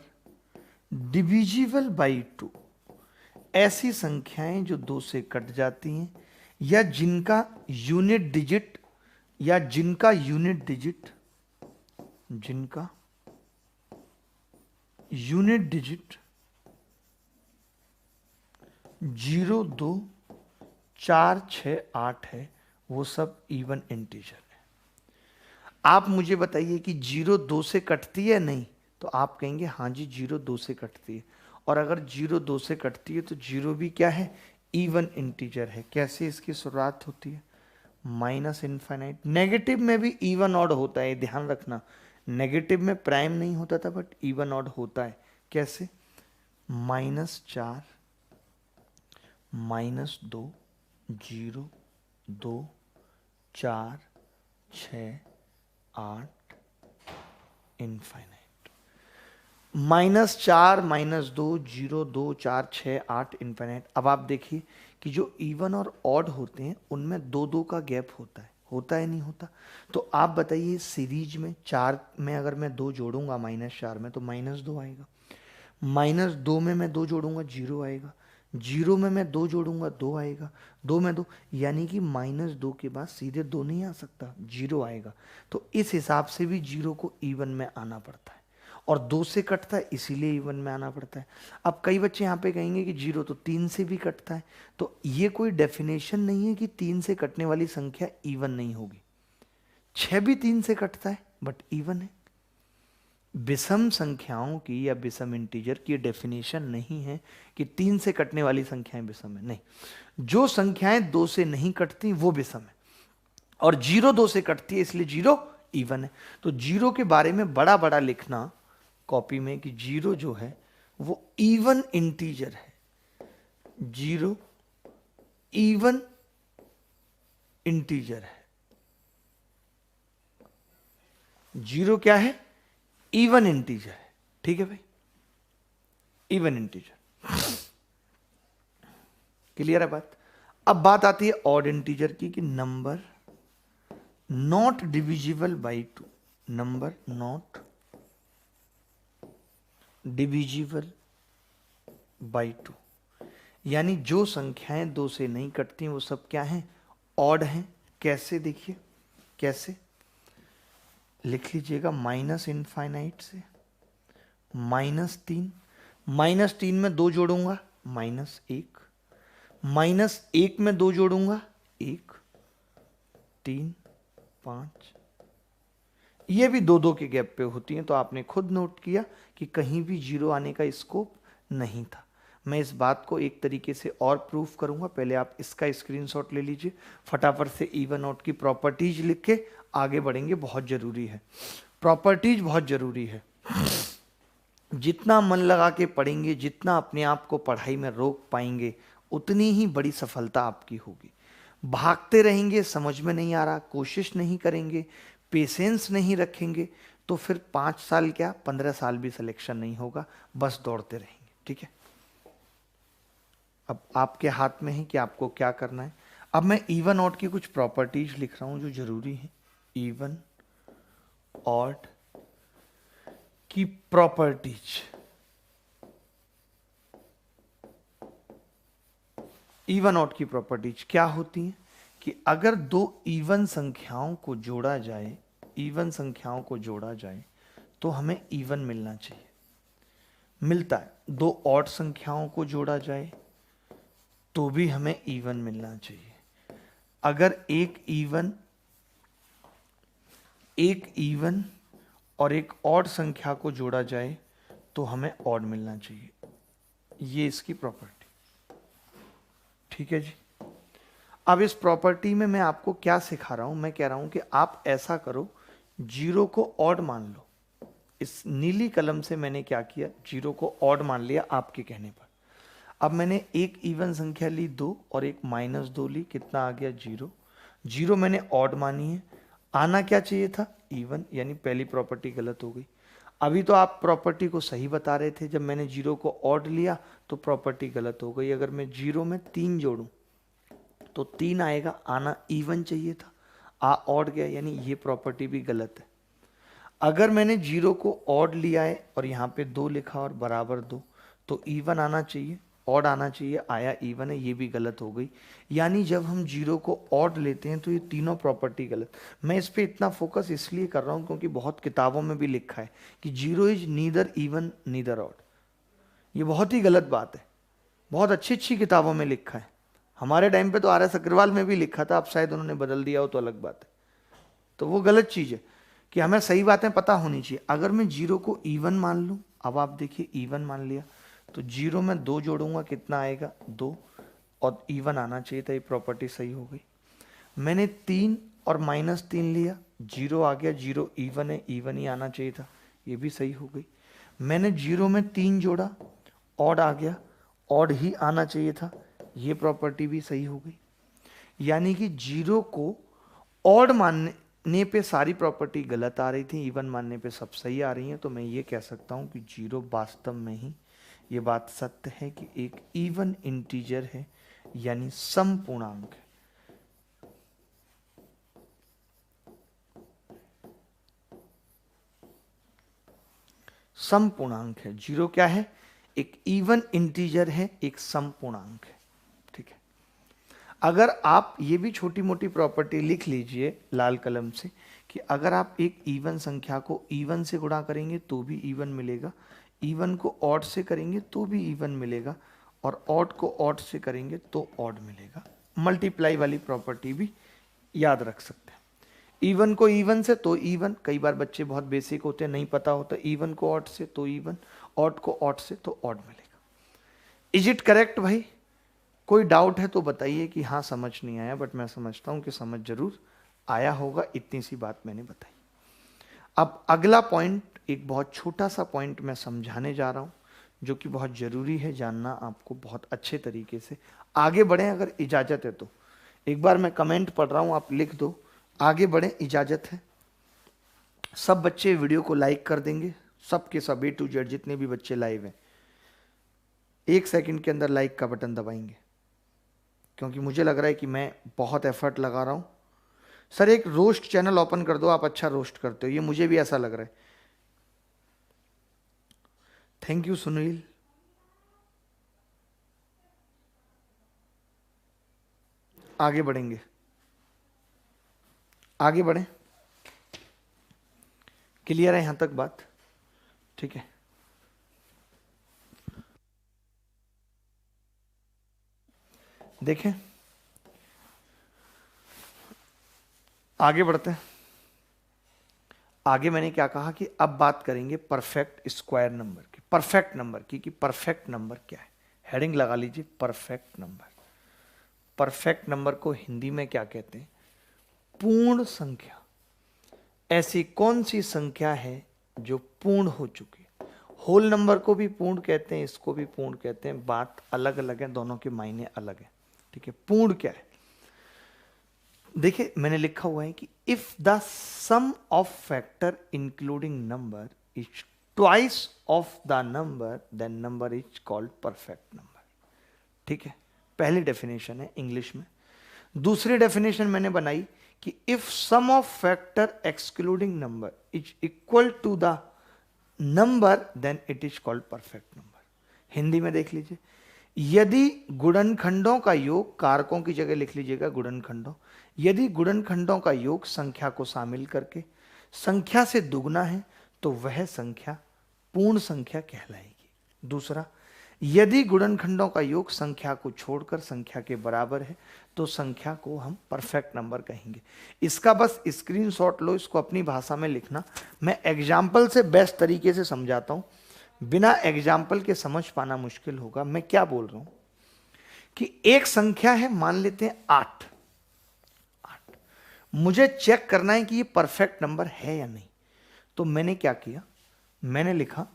डिविजिबल बाई 2। ऐसी संख्याएं जो 2 से कट जाती हैं या जिनका यूनिट डिजिट जिनका यूनिट डिजिट 0, 2, 4, 6, 8 है, वो सब इवन इंटीजर है। आप मुझे बताइए कि 0 2 से कटती है? नहीं। तो आप कहेंगे हाँ जी 0 2 से कटती है। और अगर 0 2 से कटती है तो 0 भी क्या है? इवन इंटीजर है। कैसे इसकी शुरुआत होती है? Minus infinite. नेगेटिव में भी इवन ऑड होता है, ध्यान रखना। नेगेटिव में प्राइम नहीं होता था, बट इवन ऑड होता है। कैसे? -4, -2, 0, 2, 4, 6, 8, इनफाइनाइट। -4, -2, 0, 2, 4, 6, 8, इनफाइनाइट। अब आप देखिए कि जो इवन और ऑड होते हैं उनमें 2-2 का गैप होता है नहीं होता? तो आप बताइए सीरीज में 4 में अगर मैं 2 जोड़ूंगा -4 में तो -2 आएगा। -2 में मैं 2 जोड़ूंगा 0 आएगा। 0 में मैं 2 जोड़ूंगा 2 आएगा। 2 में 2, यानी कि -2 के बाद सीधे 2 नहीं आ सकता, 0 आएगा। तो इस हिसाब से भी 0 को इवन में आना पड़ता है, और 2 से कटता है इसीलिए इवन में आना पड़ता है। अब कई बच्चे यहाँ पे कहेंगे कि 0 तो 3 से भी कटता है। तो ये कोई डेफिनेशन नहीं है कि 3 से कटने वाली संख्या इवन नहीं होगी। 6 भी 3 से कटता है बट इवन है। विषम संख्याओं की या विषम इंटीजर की डेफिनेशन नहीं है कि 3 से कटने वाली संख्याएं विषम है, नहीं। जो संख्याएं 2 से नहीं कटती वो विषम है, और 0 2 से कटती है इसलिए 0 इवन है। तो 0 के बारे में बड़ा बड़ा लिखना कॉपी में कि 0 जो है वो इवन इंटीजर है। 0 इवन इंटीजर है। 0 क्या है? इवन इंटीजर है, ठीक है भाई, इवन इंटीजर। क्लियर है बात? अब बात आती है ऑड इंटीजर की कि number not divisible by 2। Number not divisible by 2, यानी जो संख्याएं 2 से नहीं कटती वो सब क्या हैं? ऑड हैं। कैसे? देखिए कैसे लिख लीजिएगा। माइनस इनफाइनाइट से -3, -3 में 2 जोड़ूंगा -1, -1 में 2 जोड़ूंगा 1, 3, 5। ये भी 2-2 के गैप पे होती हैं, तो आपने खुद नोट किया कि कहीं भी 0 आने का स्कोप नहीं था। मैं इस बात को एक तरीके से और प्रूफ करूंगा। पहले आप इसका स्क्रीनशॉट ले लीजिए, फटाफट से इवन ऑड की प्रॉपर्टीज लिख के आगे बढ़ेंगे। बहुत जरूरी है, प्रॉपर्टीज बहुत जरूरी है। जितना मन लगा के पढ़ेंगे, जितना अपने आप को पढ़ाई में रोक पाएंगे, उतनी ही बड़ी सफलता आपकी होगी। भागते रहेंगे, समझ में नहीं आ रहा, कोशिश नहीं करेंगे, पेशेंस नहीं रखेंगे, तो फिर 5 साल क्या 15 साल भी सिलेक्शन नहीं होगा, बस दौड़ते रहेंगे, ठीक है। अब आपके हाथ में है कि आपको क्या करना है। अब मैं इवन ऑड की कुछ प्रॉपर्टीज लिख रहा हूं जो जरूरी है। इवन ऑड की प्रॉपर्टीज, इवन ऑड की प्रॉपर्टीज क्या होती हैं कि अगर 2 इवन संख्याओं को जोड़ा जाए, इवन संख्याओं को जोड़ा जाए तो हमें इवन मिलना चाहिए, मिलता है। 2 ऑड संख्याओं को जोड़ा जाए तो भी हमें इवन मिलना चाहिए। अगर एक इवन और एक ऑड संख्या को जोड़ा जाए तो हमें ऑड मिलना चाहिए। ये इसकी प्रॉपर्टी, ठीक है जी। अब इस प्रॉपर्टी में मैं आपको क्या सिखा रहा हूं? मैं कह रहा हूं कि आप ऐसा करो जीरो को ऑड मान लो। इस नीली कलम से मैंने क्या किया, जीरो को ऑड मान लिया आपके कहने पर। अब मैंने एक इवन संख्या ली 2 और एक -2 ली, कितना आ गया 0। जीरो मैंने ऑड मानी है, आना क्या चाहिए था इवन, यानी पहली प्रॉपर्टी गलत हो गई। अभी तो आप प्रॉपर्टी को सही बता रहे थे, जब मैंने जीरो को ऑड लिया तो प्रॉपर्टी गलत हो गई। अगर मैं जीरो में 3 जोड़ूं तो 3 आएगा, आना इवन चाहिए था, आ ऑड गया, यानी ये प्रॉपर्टी भी गलत है। अगर मैंने जीरो को ऑड लिया है और यहाँ पे 2 लिखा और बराबर 2, तो इवन आना चाहिए, ऑड आना चाहिए, आया इवन है, ये भी गलत हो गई। यानी जब हम जीरो को ऑड लेते हैं तो ये तीनों प्रॉपर्टी गलत। मैं इस पे इतना फोकस इसलिए कर रहा हूँ क्योंकि बहुत किताबों में भी लिखा है कि zero is neither even neither odd. ये बहुत ही गलत बात है, बहुत अच्छी अच्छी किताबों में लिखा है। हमारे टाइम पे तो आर एस अग्रवाल में भी लिखा था, अब शायद उन्होंने बदल दिया हो तो अलग बात है। तो वो गलत चीज़ है कि हमें सही बातें पता होनी चाहिए। अगर मैं जीरो को इवन मान लूँ, अब आप देखिए इवन मान लिया तो जीरो में 2 जोड़ूंगा, कितना आएगा 2, और इवन आना चाहिए था, ये प्रॉपर्टी सही हो गई। मैंने 3 और -3 लिया, जीरो आ गया, जीरो इवन है, इवन ही आना चाहिए था, ये भी सही हो गई। मैंने जीरो में 3 जोड़ा, ऑड आ गया, ऑड ही आना चाहिए था, ये प्रॉपर्टी भी सही हो गई। यानी कि जीरो को ऑड मानने पे सारी प्रॉपर्टी गलत आ रही थी, इवन मानने पे सब सही आ रही हैं। तो मैं ये कह सकता हूँ कि जीरो वास्तव में ही ये बात सत्य है कि एक इवन इंटीजर है, यानी सम पूर्णांक है। सम पूर्णांक है, जीरो क्या है, एक इवन इंटीजर है, एक सम पूर्णांक है। ठीक है, अगर आप ये भी छोटी मोटी प्रॉपर्टी लिख लीजिए लाल कलम से कि अगर आप एक इवन संख्या को इवन से गुणा करेंगे तो भी इवन मिलेगा, इवन को ऑड से करेंगे तो भी इवन मिलेगा, और ऑड को ऑड से करेंगे तो ऑड मिलेगा। मल्टीप्लाई वाली प्रॉपर्टी भी याद रख सकते हैं। इवन को इवन से तो इवन, कई बार बच्चे बहुत बेसिक होते हैं, नहीं पता होता, इवन को ऑड से तो इवन, ऑड को ऑड से तो ऑड मिलेगा। इज इट करेक्ट भाई? कोई डाउट है तो बताइए कि हाँ समझ नहीं आया, बट मैं समझता हूं कि समझ जरूर आया होगा, इतनी सी बात मैंने बताई। अब अगला पॉइंट, एक बहुत छोटा सा पॉइंट मैं समझाने जा रहा हूं, जो कि बहुत जरूरी है जानना आपको बहुत अच्छे तरीके से। आगे बढ़ें अगर इजाजत है तो। एक बार मैं कमेंट पढ़ रहा हूं, आप लिख दो, आगे बढ़ें इजाजत है। सब बच्चे वीडियो को लाइक कर देंगे, सबके सब A to Z जितने भी बच्चे लाइव हैं 1 सेकंड के अंदर लाइक का बटन दबाएंगे, क्योंकि मुझे लग रहा है कि मैं बहुत एफर्ट लगा रहा हूं। सर एक रोस्ट चैनल ओपन कर दो, आप अच्छा रोस्ट करते हो, ये मुझे भी ऐसा लग रहा है। Thank you Sunil. आगे बढ़ेंगे, आगे बढ़ें। क्लियर है यहां तक बात? ठीक है, देखें आगे बढ़ते हैं। आगे मैंने क्या कहा कि अब बात करेंगे परफेक्ट स्क्वायर नंबर की, परफेक्ट नंबर की, कि परफेक्ट नंबर क्या है। हेडिंग लगा लीजिए, परफेक्ट नंबर। परफेक्ट नंबर को हिंदी में क्या कहते हैं? पूर्ण संख्या। ऐसी कौन सी संख्या है जो पूर्ण हो चुकी है? होल नंबर को भी पूर्ण कहते हैं, इसको भी पूर्ण कहते हैं, बात अलग अलग है, दोनों के मायने अलग है। ठीक है, पूर्ण क्या है? देखिए मैंने लिखा हुआ है कि if the sum of factor including number is twice of the number then number is called perfect number. ठीक है, पहली डेफिनेशन है इंग्लिश में। दूसरी डेफिनेशन मैंने बनाई कि if sum of factor excluding number is equal to the number then it is called perfect number. Hindi में देख लीजिए, यदि गुणनखंडों का योग, कारकों की जगह लिख लीजिएगा गुणनखंडों, यदि गुणनखंडों का योग संख्या को शामिल करके संख्या से दुगना है तो वह संख्या पूर्ण संख्या कहलाएगी। दूसरा, यदि गुणनखंडों का योग संख्या को छोड़कर संख्या के बराबर है तो संख्या को हम परफेक्ट नंबर कहेंगे। इसका बस स्क्रीनशॉट लो, इसको अपनी भाषा में लिखना। मैं एग्जाम्पल से बेस्ट तरीके से समझाता हूं, बिना एग्जाम्पल के समझ पाना मुश्किल होगा। मैं क्या बोल रहा हूं कि एक संख्या है, मान लेते हैं 8। मुझे चेक करना है कि ये परफेक्ट नंबर है या नहीं। तो मैंने क्या किया, मैंने लिखा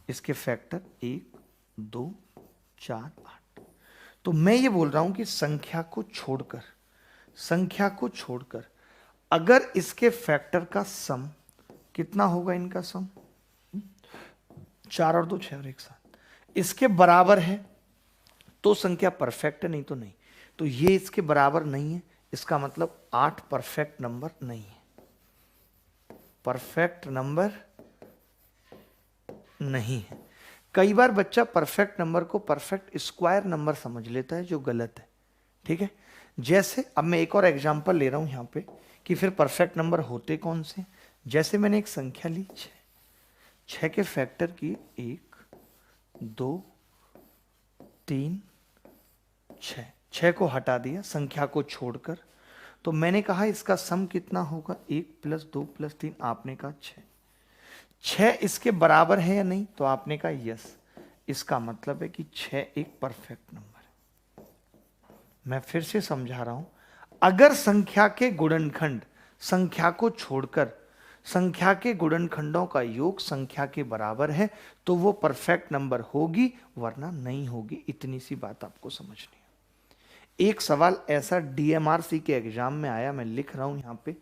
इसके फैक्टर 1 2 4 8। तो मैं ये बोल रहा हूं कि संख्या को छोड़कर अगर इसके फैक्टर का सम कितना होगा, इनका सम 4 और 2 6 और 1 7, इसके बराबर है तो संख्या परफेक्ट है, नहीं तो नहीं। तो ये इसके बराबर नहीं है, इसका मतलब 8 परफेक्ट नंबर नहीं है, परफेक्ट नंबर नहीं है। कई बार बच्चा परफेक्ट नंबर को परफेक्ट स्क्वायर नंबर समझ लेता है, जो गलत है। ठीक है, जैसे अब मैं एक और एग्जांपल ले रहा हूं यहां पे कि फिर परफेक्ट नंबर होते कौन से। जैसे मैंने एक संख्या ली 6, 6 के फैक्टर की 1 2 3 6, 6 को हटा दिया संख्या को छोड़कर। तो मैंने कहा इसका सम कितना होगा, 1 + 2 + 3, आपने कहा 6। 6 इसके बराबर है या नहीं, तो आपने कहा यस। इसका मतलब है कि 6 एक परफेक्ट नंबर है। मैं फिर से समझा रहा हूं, अगर संख्या के गुणनखंड संख्या को छोड़कर संख्या के गुणनखंडों का योग संख्या के बराबर है तो वो परफेक्ट नंबर होगी, वरना नहीं होगी। इतनी सी बात आपको समझनी है। एक सवाल ऐसा डीएमआरसी के एग्जाम में आया, मैं लिख रहा हूं यहां पे,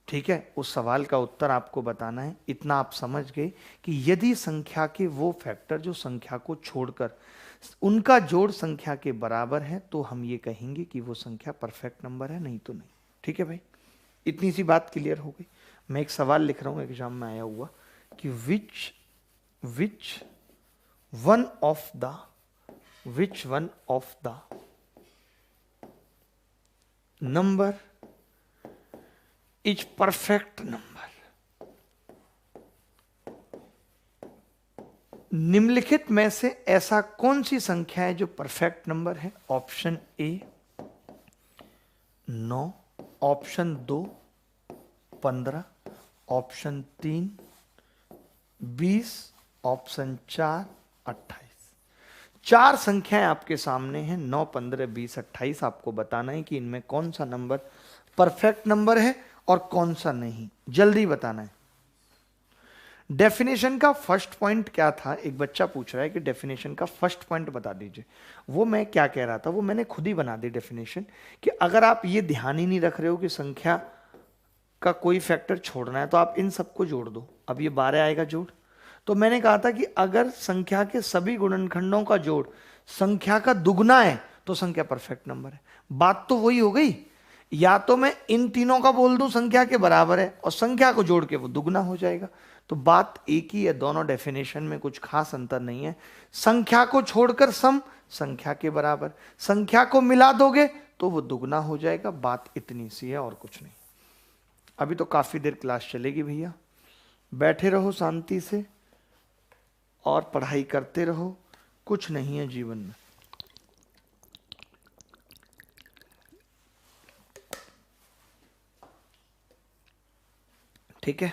ठीक है, उस सवाल का उत्तर आपको बताना है। इतना आप समझ गए कि यदि संख्या के वो फैक्टर जो संख्या को छोड़कर उनका जोड़ संख्या के बराबर है तो हम ये कहेंगे कि वो संख्या परफेक्ट नंबर है, नहीं तो नहीं। ठीक है भाई, इतनी सी बात क्लियर हो गई। मैं एक सवाल लिख रहा हूं एग्जाम में आया हुआ कि which one of the number is perfect number. निम्नलिखित में से ऐसा कौन सी संख्या है जो परफेक्ट नंबर है। Option A 9, option 2 15, option 3 20, option 4 28। 4 संख्याएं आपके सामने हैं, 9 15 20 28। आपको बताना है कि इनमें कौन सा नंबर परफेक्ट नंबर है और कौन सा नहीं, जल्दी बताना है। डेफिनेशन का फर्स्ट पॉइंट क्या था, एक बच्चा पूछ रहा है कि डेफिनेशन का फर्स्ट पॉइंट बता दीजिए। वो मैं क्या कह रहा था, वो मैंने खुद ही बना दी डेफिनेशन, कि अगर आप ये ध्यान ही नहीं रख रहे हो कि संख्या का कोई फैक्टर छोड़ना है तो आप इन सबको जोड़ दो। अब ये 12 आएगा जोड़, तो मैंने कहा था कि अगर संख्या के सभी गुणनखंडों का जोड़ संख्या का दुगना है तो संख्या परफेक्ट नंबर है। बात तो वही हो गई, या तो मैं इन तीनों का बोल दूं संख्या के बराबर है और संख्या को जोड़ के वो दुगना हो जाएगा। तो बात एक ही है, दोनों डेफिनेशन में कुछ खास अंतर नहीं है। संख्या को छोड़कर सम संख्या के बराबर, संख्या को मिला दोगे तो वो दुगना हो जाएगा। बात इतनी सी है और कुछ नहीं। अभी तो काफी देर क्लास चलेगी भैया, बैठे रहो शांति से और पढ़ाई करते रहो, कुछ नहीं है जीवन में। ठीक है,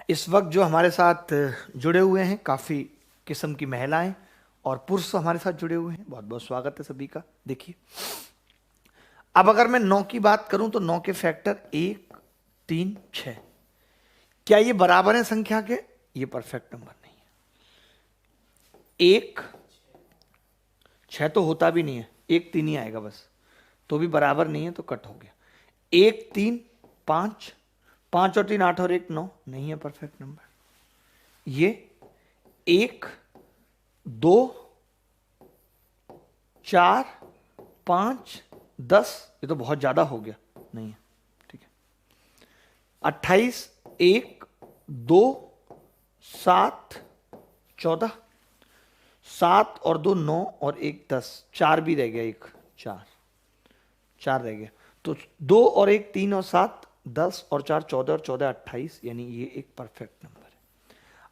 इस वक्त जो हमारे साथ जुड़े हुए हैं काफी किस्म की महिलाएं और पुरुष हमारे साथ जुड़े हुए हैं, बहुत बहुत स्वागत है सभी का। देखिए, अब अगर मैं 9 की बात करूं तो 9 के फैक्टर 1 3 6, क्या ये बराबर है संख्या के? ये परफेक्ट नंबर नहीं है। 1 6 तो होता भी नहीं है, 1 3 ही आएगा बस, तो भी बराबर नहीं है, तो कट हो गया। 1 3 5, 5 और 3 8 और 1 9, नहीं है परफेक्ट नंबर। ये 1 2 4 5 10, ये तो बहुत ज्यादा हो गया, नहीं है। ठीक है, 28 1 2 7 14, 7 और 2 9 और 1 10, 4 भी रह गया, 1 4 रह गया। तो 2 और 1 3 और 7 10 और 4 14 और 14 28, यानी ये एक परफेक्ट नंबर है।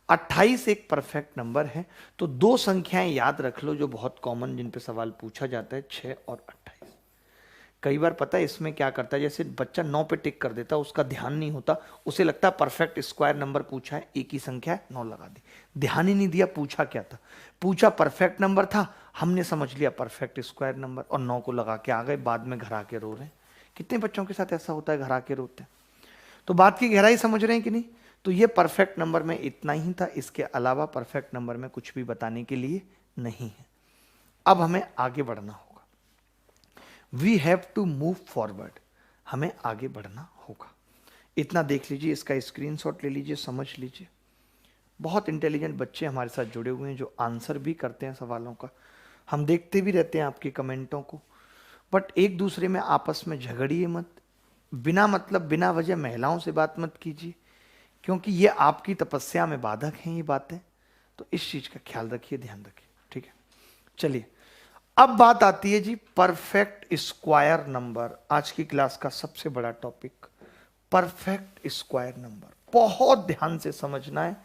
28 एक परफेक्ट नंबर है। तो 2 संख्याएं याद रख लो जो बहुत कॉमन, जिन पे सवाल पूछा जाता है, 6 और 28। कई बार पता है इसमें क्या करता है, जैसे बच्चा 9 पे टिक कर देता है, उसका ध्यान नहीं होता, उसे लगता है परफेक्ट स्क्वायर नंबर पूछा है, एक ही संख्या है 9 लगा दी, ध्यान ही नहीं दिया पूछा क्या था। पूछा परफेक्ट नंबर था, हमने समझ लिया परफेक्ट स्क्वायर नंबर और 9 को लगा के आ गए, बाद में घर आके रो रहे हैं। कितने बच्चों के साथ ऐसा होता है, घर आके रोते हैं। तो बात की गहराई समझ रहे हैं कि नहीं। तो ये परफेक्ट नंबर में इतना ही था, इसके अलावा परफेक्ट नंबर में कुछ भी बताने के लिए नहीं है। अब हमें आगे बढ़ना होगा, we have to move forward, हमें आगे बढ़ना होगा। इतना देख लीजिए, इसका स्क्रीनशॉट ले लीजिए, समझ लीजिए। बहुत इंटेलिजेंट बच्चे हमारे साथ जुड़े हुए हैं जो आंसर भी करते हैं सवालों का, हम देखते भी रहते हैं आपके कमेंटों को। बट एक दूसरे में आपस में झगड़िए मत, बिना मतलब बिना वजह महिलाओं से बात मत कीजिए, क्योंकि ये आपकी तपस्या में बाधक हैं ये बातें। तो इस चीज का ख्याल रखिए, ध्यान रखिए, ठीक है। चलिए अब बात आती है जी परफेक्ट स्क्वायर नंबर, आज की क्लास का सबसे बड़ा टॉपिक परफेक्ट स्क्वायर नंबर। बहुत ध्यान से समझना है,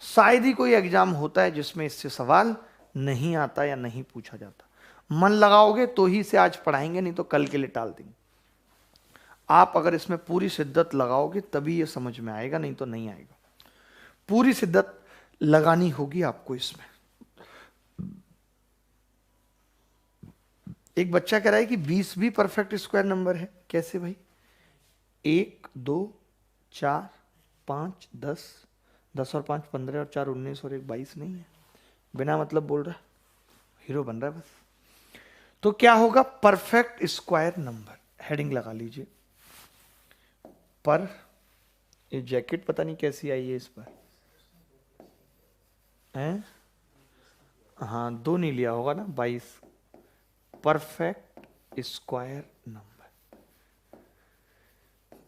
शायद ही कोई एग्जाम होता है जिसमें इससे सवाल नहीं आता या नहीं पूछा जाता। मन लगाओगे तो ही से आज पढ़ाएंगे, नहीं तो कल के लिए टाल देंगे। आप अगर इसमें पूरी शिद्दत लगाओगे तभी ये समझ में आएगा, नहीं तो नहीं आएगा। पूरी शिद्दत लगानी होगी आपको इसमें। एक बच्चा कह रहा है कि 20 भी परफेक्ट स्क्वायर नंबर है, कैसे भाई? 1 2 4 5 10, 10 और 5 15 और 4 19 और 1 22 नहीं है, बिना मतलब बोल रहा है, हीरो बन रहा है बस। तो क्या होगा? परफेक्ट स्क्वायर नंबर, हेडिंग लगा लीजिए। पर ये जैकेट पता नहीं कैसी आई है इस पर, हैं? हाँ 2 नहीं लिया होगा ना, 22। परफेक्ट स्क्वायर नंबर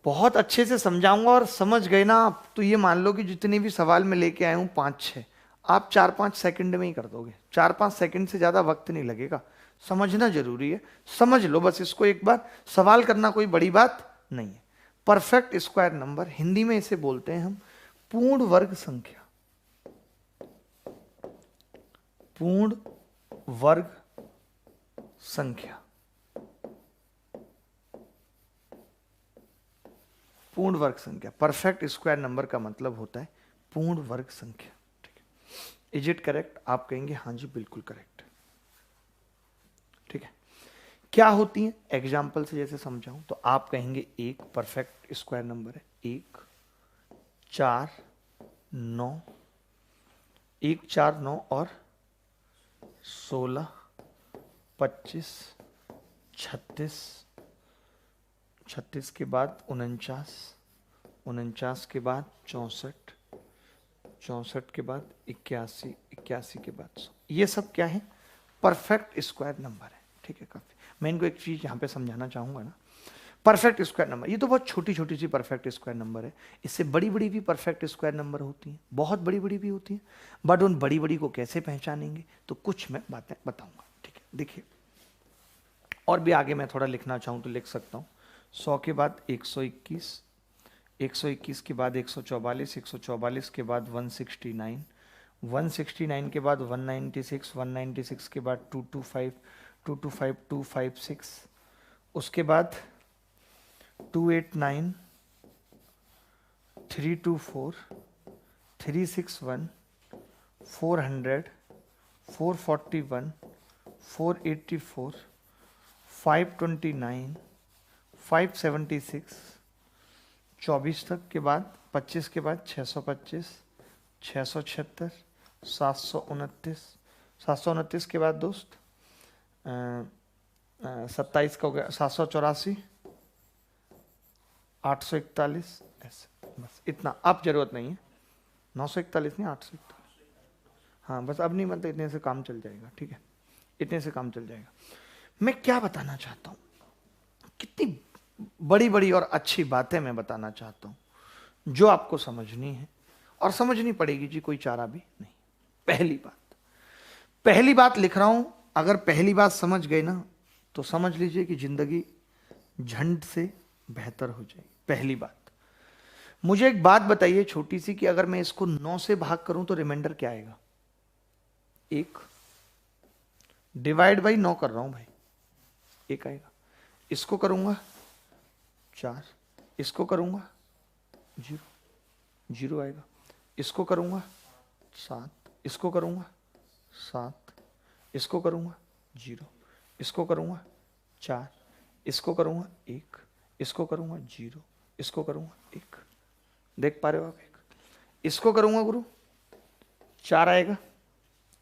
बहुत अच्छे से समझाऊंगा, और समझ गए ना आप तो ये मान लो कि जितने भी सवाल मैं लेके आया हूं 5-6, आप 4-5 सेकंड में ही कर दोगे। 4-5 सेकंड से ज्यादा वक्त नहीं लगेगा। समझना जरूरी है, समझ लो बस इसको एक बार। सवाल करना कोई बड़ी बात नहीं है। परफेक्ट स्क्वायर नंबर, हिंदी में इसे बोलते हैं हम पूर्ण वर्ग संख्या। पूर्ण वर्ग संख्या, पूर्ण वर्ग संख्या। परफेक्ट स्क्वायर नंबर का मतलब होता है पूर्ण वर्ग संख्या, ठीक है। Is it correct? आप कहेंगे हाँ जी बिल्कुल करेक्ट, ठीक है। क्या होती है एग्जाम्पल से जैसे समझाऊं तो आप कहेंगे एक परफेक्ट स्क्वायर नंबर है 1 4 9, 1 4 9 और 16 25 36, 36 के बाद 49, 49 के बाद 64, 64 के बाद 81, 81 के बाद 100। ये सब क्या है? परफेक्ट स्क्वायर नंबर है, ठीक है। काफी मैं इनको एक चीज यहां पे समझाना चाहूंगा ना, परफेक्ट स्क्वायर नंबर ये तो बहुत छोटी छोटी सी परफेक्ट स्क्वायर नंबर है। इससे बड़ी बड़ी भी परफेक्ट स्क्वायर नंबर होती हैं, बहुत बड़ी बड़ी भी होती हैं। बट उन बड़ी बड़ी को कैसे पहचानेंगे तो कुछ मैं बातें बताऊंगा, ठीक है। देखिए और भी आगे मैं थोड़ा लिखना चाहूँ तो लिख सकता हूँ। 100 के बाद 121, 121 के बाद 144, 144 के बाद 169, 169 के बाद 196, 196 के बाद 225, 225 256, उसके बाद 289, 324, 361, 400, 441, 484, 529, 576, 24 तक के बाद 25 के बाद 625, 676, 729, 729 के बाद दोस्त 27 का हो गया 784, 841, ऐसे बस इतना। अब जरूरत नहीं है 941 नहीं 841, हाँ बस अब नहीं, मतलब इतने से काम चल जाएगा, ठीक है। इतने से काम चल जाएगा। मैं क्या बताना चाहता हूँ, कितनी बड़ी बड़ी और अच्छी बातें मैं बताना चाहता हूँ जो आपको समझनी है, और समझनी पड़ेगी जी, कोई चारा भी नहीं। पहली बात लिख रहा हूं, अगर पहली बात समझ गए ना तो समझ लीजिए कि जिंदगी झंड से बेहतर हो जाएगी। पहली बात, मुझे एक बात बताइए छोटी सी, कि अगर मैं इसको 9 से भाग करूं तो रिमाइंडर क्या आएगा? 1 डिवाइड बाई 9 कर रहा हूं भाई, 1 आएगा। इसको करूंगा 4, इसको करूंगा 0, 0 आएगा, इसको करूंगा 7, इसको करूंगा 7, इसको करूंगा 0, इसको करूंगा 4, इसको करूंगा 1, इसको करूंगा 0, इसको करूंगा 1। देख पा रहे हो आप? 1 इसको करूंगा गुरु 4 आएगा,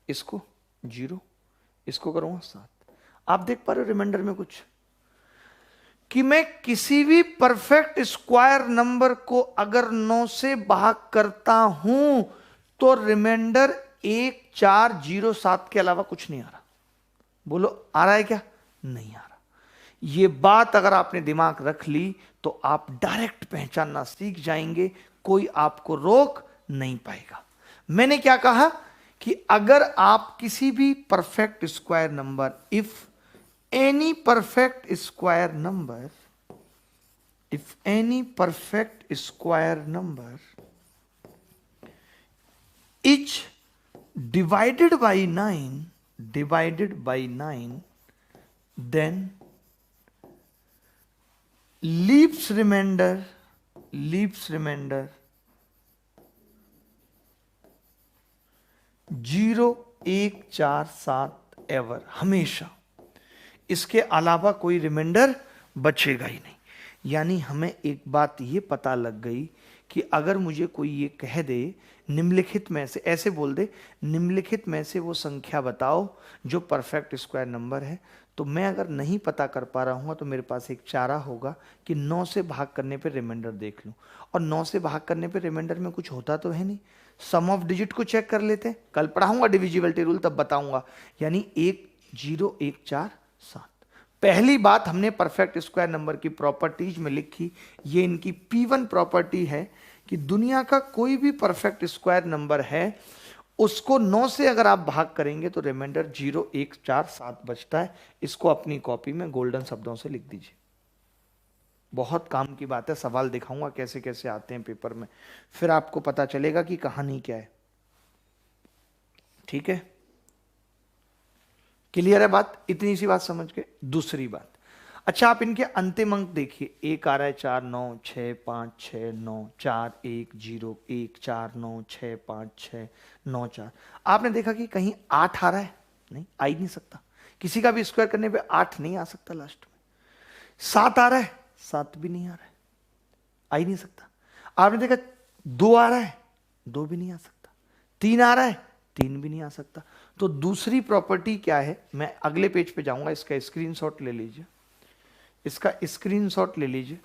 इसको 0, इसको करूंगा 7। आप देख पा रहे हो रिमाइंडर में कुछ कि मैं किसी भी परफेक्ट स्क्वायर नंबर को अगर 9 से भाग करता हूं तो रिमाइंडर 1 4 0 7 के अलावा कुछ नहीं आ रहा। बोलो आ रहा है क्या? नहीं आ रहा। ये बात अगर आपने दिमाग रख ली तो आप डायरेक्ट पहचानना सीख जाएंगे, कोई आपको रोक नहीं पाएगा। मैंने क्या कहा कि अगर आप किसी भी perfect square number, if any perfect square number, if any perfect square number is divided by 9, then leaves remainder 0 1 4 7 ever, हमेशा। इसके अलावा कोई रिमाइंडर बचेगा ही नहीं। यानी हमें एक बात ये पता लग गई कि अगर मुझे कोई ये कह दे निम्नलिखित में से, ऐसे बोल दे निम्नलिखित में से वो संख्या बताओ जो परफेक्ट स्क्वायर नंबर है, तो मैं अगर नहीं पता कर पा रहा हूँ तो मेरे पास एक चारा होगा कि 9 से भाग करने पे रिमाइंडर देख लूँ। और 9 से भाग करने पे रिमाइंडर में कुछ होता तो है नहीं, सम ऑफ डिजिट को चेक कर लेते हैं। कल पढ़ाऊंगा डिविजिबिलिटी रूल, तब बताऊंगा। यानी 1 0 1 4 7। पहली बात हमने परफेक्ट स्क्वायर नंबर की प्रॉपर्टीज में लिखी, ये इनकी P1 प्रॉपर्टी है कि दुनिया का कोई भी परफेक्ट स्क्वायर नंबर है उसको 9 से अगर आप भाग करेंगे तो रिमाइंडर 0 1 4 7 बचता है। इसको अपनी कॉपी में गोल्डन शब्दों से लिख दीजिए। बहुत काम की बात है, सवाल दिखाऊंगा कैसे कैसे आते हैं पेपर में, फिर आपको पता चलेगा कि कहानी क्या है। ठीक है, क्लियर है बात? इतनी सी बात समझ के दूसरी बात, अच्छा आप इनके अंतिम अंक देखिए। 1 आ रहा है 4 9 6 5 6 9 4 1 0 1 4 9 6 5 6 9 4। आपने देखा कि कहीं 8 आ रहा है? नहीं, आ ही नहीं सकता। किसी का भी स्क्वायर करने पे 8 नहीं आ सकता लास्ट में। 7 आ रहा है? 7 भी नहीं आ रहा है, आ ही नहीं सकता। आपने देखा 2 आ रहा है? 2 भी नहीं आ सकता। 3 आ रहा है? 3 भी नहीं आ सकता। तो दूसरी प्रॉपर्टी क्या है, मैं अगले पेज पे जाऊंगा, इसका स्क्रीनशॉट ले लीजिए, इसका स्क्रीनशॉट ले लीजिए।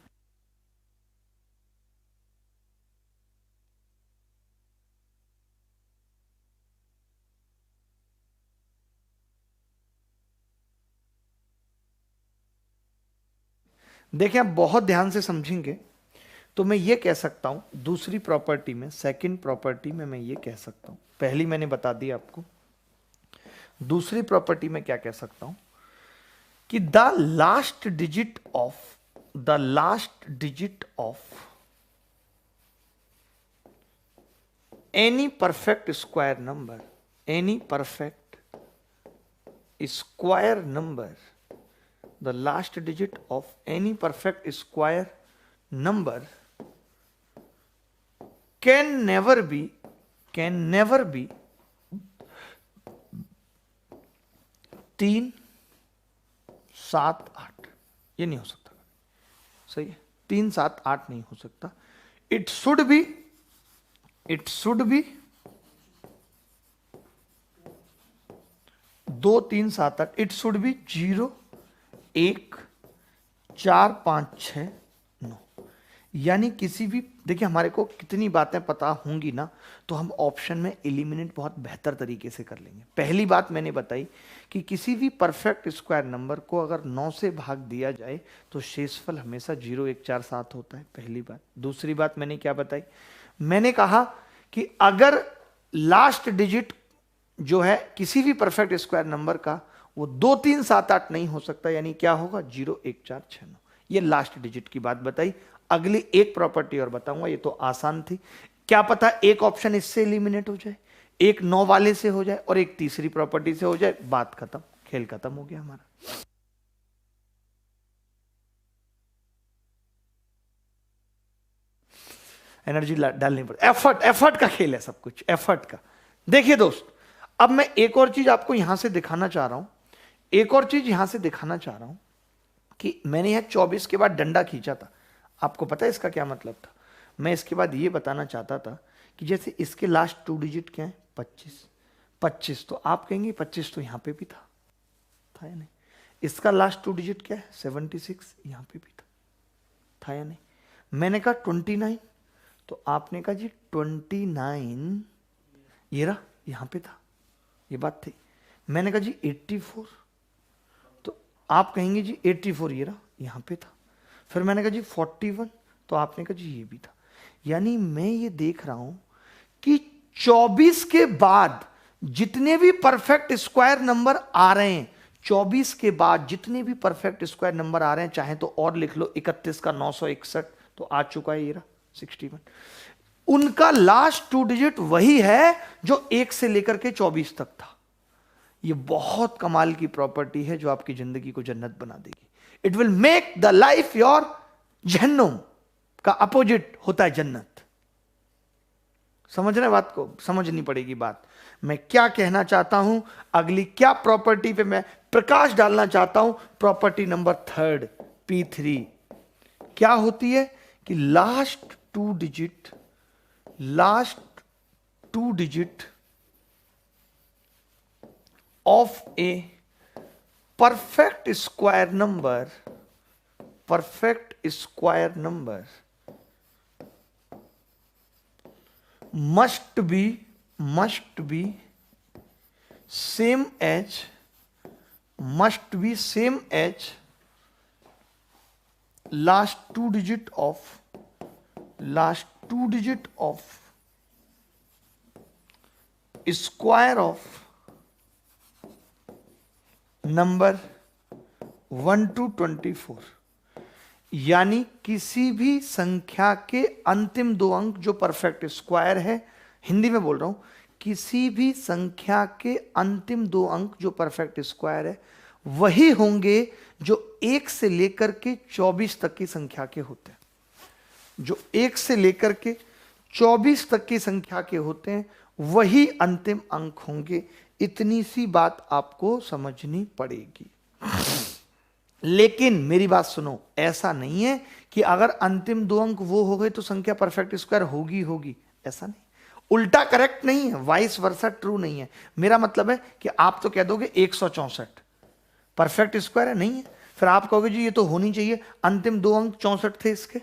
देखिए आप बहुत ध्यान से समझेंगे तो मैं ये कह सकता हूं, दूसरी प्रॉपर्टी में, सेकंड प्रॉपर्टी में मैं ये कह सकता हूं, पहली मैंने बता दी आपको, दूसरी प्रॉपर्टी में क्या कह सकता हूं कि the last digit of any perfect square number, the last digit of any perfect square number can never be 3 7 8। ये नहीं हो सकता, सही है, 3 7 8 नहीं हो सकता। it should be 2 3 7 8। it should be 0 1 4 5 6 9। यानी किसी भी, देखिए हमारे को कितनी बातें पता होंगी ना तो हम ऑप्शन में एलिमिनेट बहुत बेहतर तरीके से कर लेंगे। पहली बात मैंने बताई कि किसी भी परफेक्ट स्क्वायर नंबर को अगर 9 से भाग दिया जाए तो शेषफल हमेशा 0 1 4 7 होता है, पहली बात। दूसरी बात मैंने क्या बताई, मैंने कहा कि अगर लास्ट डिजिट जो है किसी भी परफेक्ट स्क्वायर नंबर का वो 2 3 7 8 नहीं हो सकता, यानी क्या होगा 0 1 4 6 9। ये लास्ट डिजिट की बात बताई। अगली एक प्रॉपर्टी और बताऊंगा, ये तो आसान थी, क्या पता एक ऑप्शन इससे एलिमिनेट हो जाए, एक 9 वाले से हो जाए और एक तीसरी प्रॉपर्टी से हो जाए, बात खत्म, खेल खत्म हो गया हमारा। एनर्जी डालनी पड़ती, एफर्ट का खेल है सब कुछ, एफर्ट का। देखिए दोस्त, अब मैं एक और चीज आपको यहां से दिखाना चाह रहा हूं, एक और चीज यहां से दिखाना चाह रहा हूं कि मैंने यहां 24 के बाद डंडा खींचा था। आपको पता है इसका क्या मतलब था? मैं इसके बाद ये बताना चाहता था कि जैसे इसके लास्ट 2 डिजिट क्या है, 25, तो आप कहेंगे 25 तो यहां पे भी था या नहीं? इसका लास्ट 2 डिजिट क्या है, 76, यहां पे भी था या नहीं? मैंने कहा 29, तो आपने कहा जी 29 ये रहा, यहां पे था, ये बात थी। मैंने कहा जी 84, तो आप कहेंगे जी 84 ये रहा, यहां पे था। फिर मैंने कहा जी 41, तो आपने कहा जी ये भी था। यानी मैं ये देख रहा हूं कि 24 के बाद जितने भी परफेक्ट स्क्वायर नंबर आ रहे हैं, 24 के बाद जितने भी परफेक्ट स्क्वायर नंबर आ रहे हैं, चाहे तो और लिख लो, 31 का 961 तो आ चुका है, ये रहा 61, उनका लास्ट 2 डिजिट वही है जो 1 से लेकर के 24 तक था। ये बहुत कमाल की प्रॉपर्टी है जो आपकी जिंदगी को जन्नत बना देगी। It will make the life your जहन्नुम, का अपोजिट होता है जन्नत। समझ रहे बात को? समझनी पड़ेगी बात। मैं क्या कहना चाहता हूं, अगली क्या प्रॉपर्टी पे मैं प्रकाश डालना चाहता हूं, प्रॉपर्टी नंबर 3 P3 क्या होती है कि last 2 digit of A perfect square number must be same as last 2 digit of square of number 1 to 24। यानी किसी भी संख्या के अंतिम 2 अंक जो परफेक्ट स्क्वायर है, हिंदी में बोल रहा हूं, किसी भी संख्या के अंतिम 2 अंक जो परफेक्ट स्क्वायर है वही होंगे जो 1 से लेकर के 24 तक की संख्या के होते हैं। जो 1 से लेकर के 24 तक की संख्या के होते हैं वही अंतिम अंक होंगे। इतनी सी बात आपको समझनी पड़ेगी। लेकिन मेरी बात सुनो, ऐसा नहीं है कि अगर अंतिम 2 अंक वो हो गए तो संख्या परफेक्ट स्क्वायर होगी, ऐसा नहीं। उल्टा करेक्ट नहीं है, वाइस वर्सा ट्रू नहीं है। मेरा मतलब है कि आप तो कह दोगे 164 परफेक्ट स्क्वायर है, नहीं है। फिर आप कहोगे जी ये तो होनी चाहिए, अंतिम 2 अंक 64 थे इसके,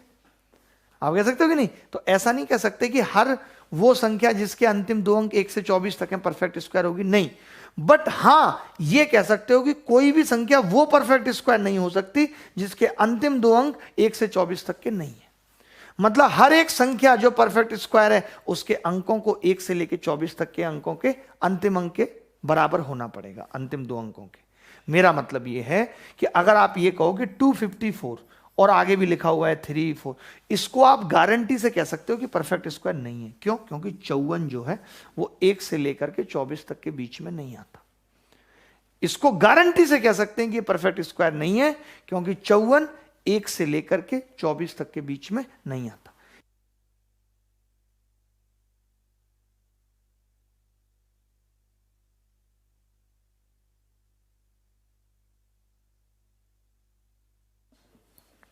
आप कह सकते हो कि नहीं? तो ऐसा नहीं कह सकते कि हर वो संख्या जिसके अंतिम 2 अंक 1 से 24 तक है परफेक्ट स्क्वायर होगी, नहीं। बट हां ये कह सकते हो कि कोई भी संख्या वो परफेक्ट स्क्वायर नहीं हो सकती जिसके अंतिम 2 अंक 1 से 24 तक के नहीं है। मतलब हर एक संख्या जो परफेक्ट स्क्वायर है उसके अंकों को 1 से लेकर 24 तक के अंकों के अंतिम अंक के बराबर होना पड़ेगा, अंतिम 2 अंकों के। मेरा मतलब यह है कि अगर आप ये कहो कि 254 और आगे भी लिखा हुआ है 3, 4, इसको आप गारंटी से कह सकते हो कि परफेक्ट स्क्वायर नहीं है। क्यों? क्योंकि 54 जो है वो 1 से लेकर के 24 तक के बीच में नहीं आता। इसको गारंटी से कह सकते हैं कि परफेक्ट स्क्वायर नहीं है क्योंकि 54 1 से लेकर के 24 तक के बीच में नहीं आता।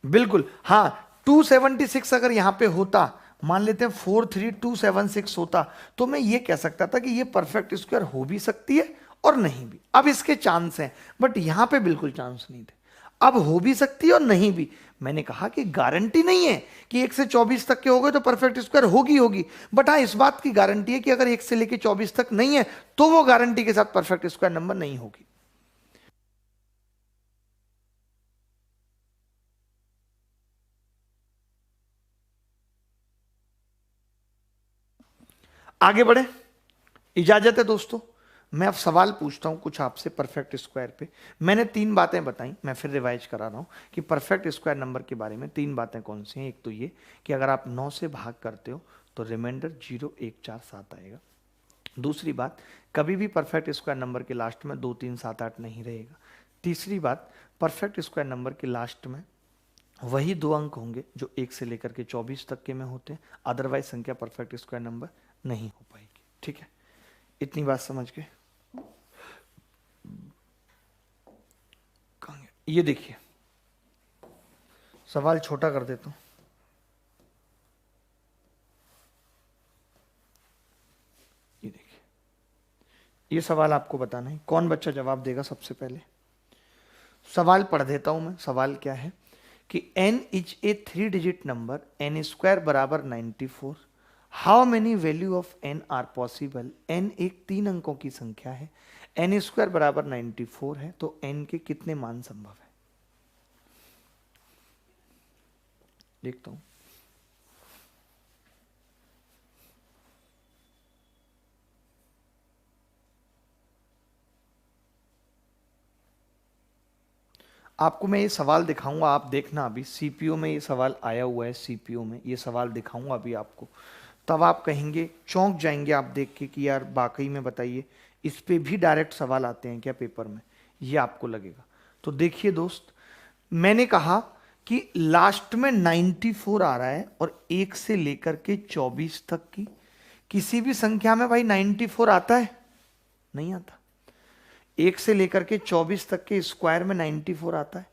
बिल्कुल हाँ, 276 अगर यहां पे होता, मान लेते हैं 43276 होता, तो मैं ये कह सकता था कि ये परफेक्ट स्क्वायर हो भी सकती है और नहीं भी। अब इसके चांस हैं, बट यहां पे बिल्कुल चांस नहीं थे। अब हो भी सकती है और नहीं भी। मैंने कहा कि गारंटी नहीं है कि 1 से 24 तक के हो गए तो परफेक्ट स्क्वायर होगी, बट हाँ इस बात की गारंटी है कि अगर 1 से लेकर 24 तक नहीं है तो वो गारंटी के साथ परफेक्ट स्क्वायर नंबर नहीं होगी। आगे बढ़े, इजाजत है दोस्तों। मैं अब सवाल पूछता हूं कुछ आपसे परफेक्ट स्क्वायर पे। मैंने 3 बातें बताई, मैं फिर रिवाइज करा रहा हूं कि परफेक्ट स्क्वायर नंबर के बारे में 3 बातें कौन सी हैं। एक तो ये कि अगर आप 9 से भाग करते हो तो रिमाइंडर 0 1 4 7 आएगा। दूसरी बात, कभी भी परफेक्ट स्क्वायर नंबर के लास्ट में 2 3 7 8 नहीं रहेगा। तीसरी बात, परफेक्ट स्क्वायर नंबर के लास्ट में वही 2 अंक होंगे जो 1 से लेकर के 24 तक के में होते हैं, अदरवाइज संख्या परफेक्ट स्क्वायर नंबर नहीं हो पाएगी। ठीक है, इतनी बात समझ गए। ये देखिए, सवाल छोटा कर देता हूं। ये देखिए, ये सवाल आपको बताना है, कौन बच्चा जवाब देगा सबसे पहले। सवाल पढ़ देता हूं मैं। सवाल क्या है कि n is a 3 digit number, n square बराबर 94। How many value of n are possible. n एक 3 अंकों की संख्या है, n स्क्वायर बराबर 94 है, तो n के कितने मान संभव है। देखता हूं। आपको मैं ये सवाल दिखाऊंगा, आप देखना। अभी सीपीयू में ये सवाल आया हुआ है, सीपीयू में ये सवाल दिखाऊंगा अभी आपको, तब आप कहेंगे, चौंक जाएंगे आप देख के कि यार वाकई में बताइए इस पे भी डायरेक्ट सवाल आते हैं क्या पेपर में, ये आपको लगेगा। तो देखिए दोस्त, मैंने कहा कि लास्ट में 94 आ रहा है और 1 से लेकर के 24 तक की किसी भी संख्या में भाई 94 आता है, नहीं आता। 1 से लेकर के 24 तक के स्क्वायर में 94 आता है।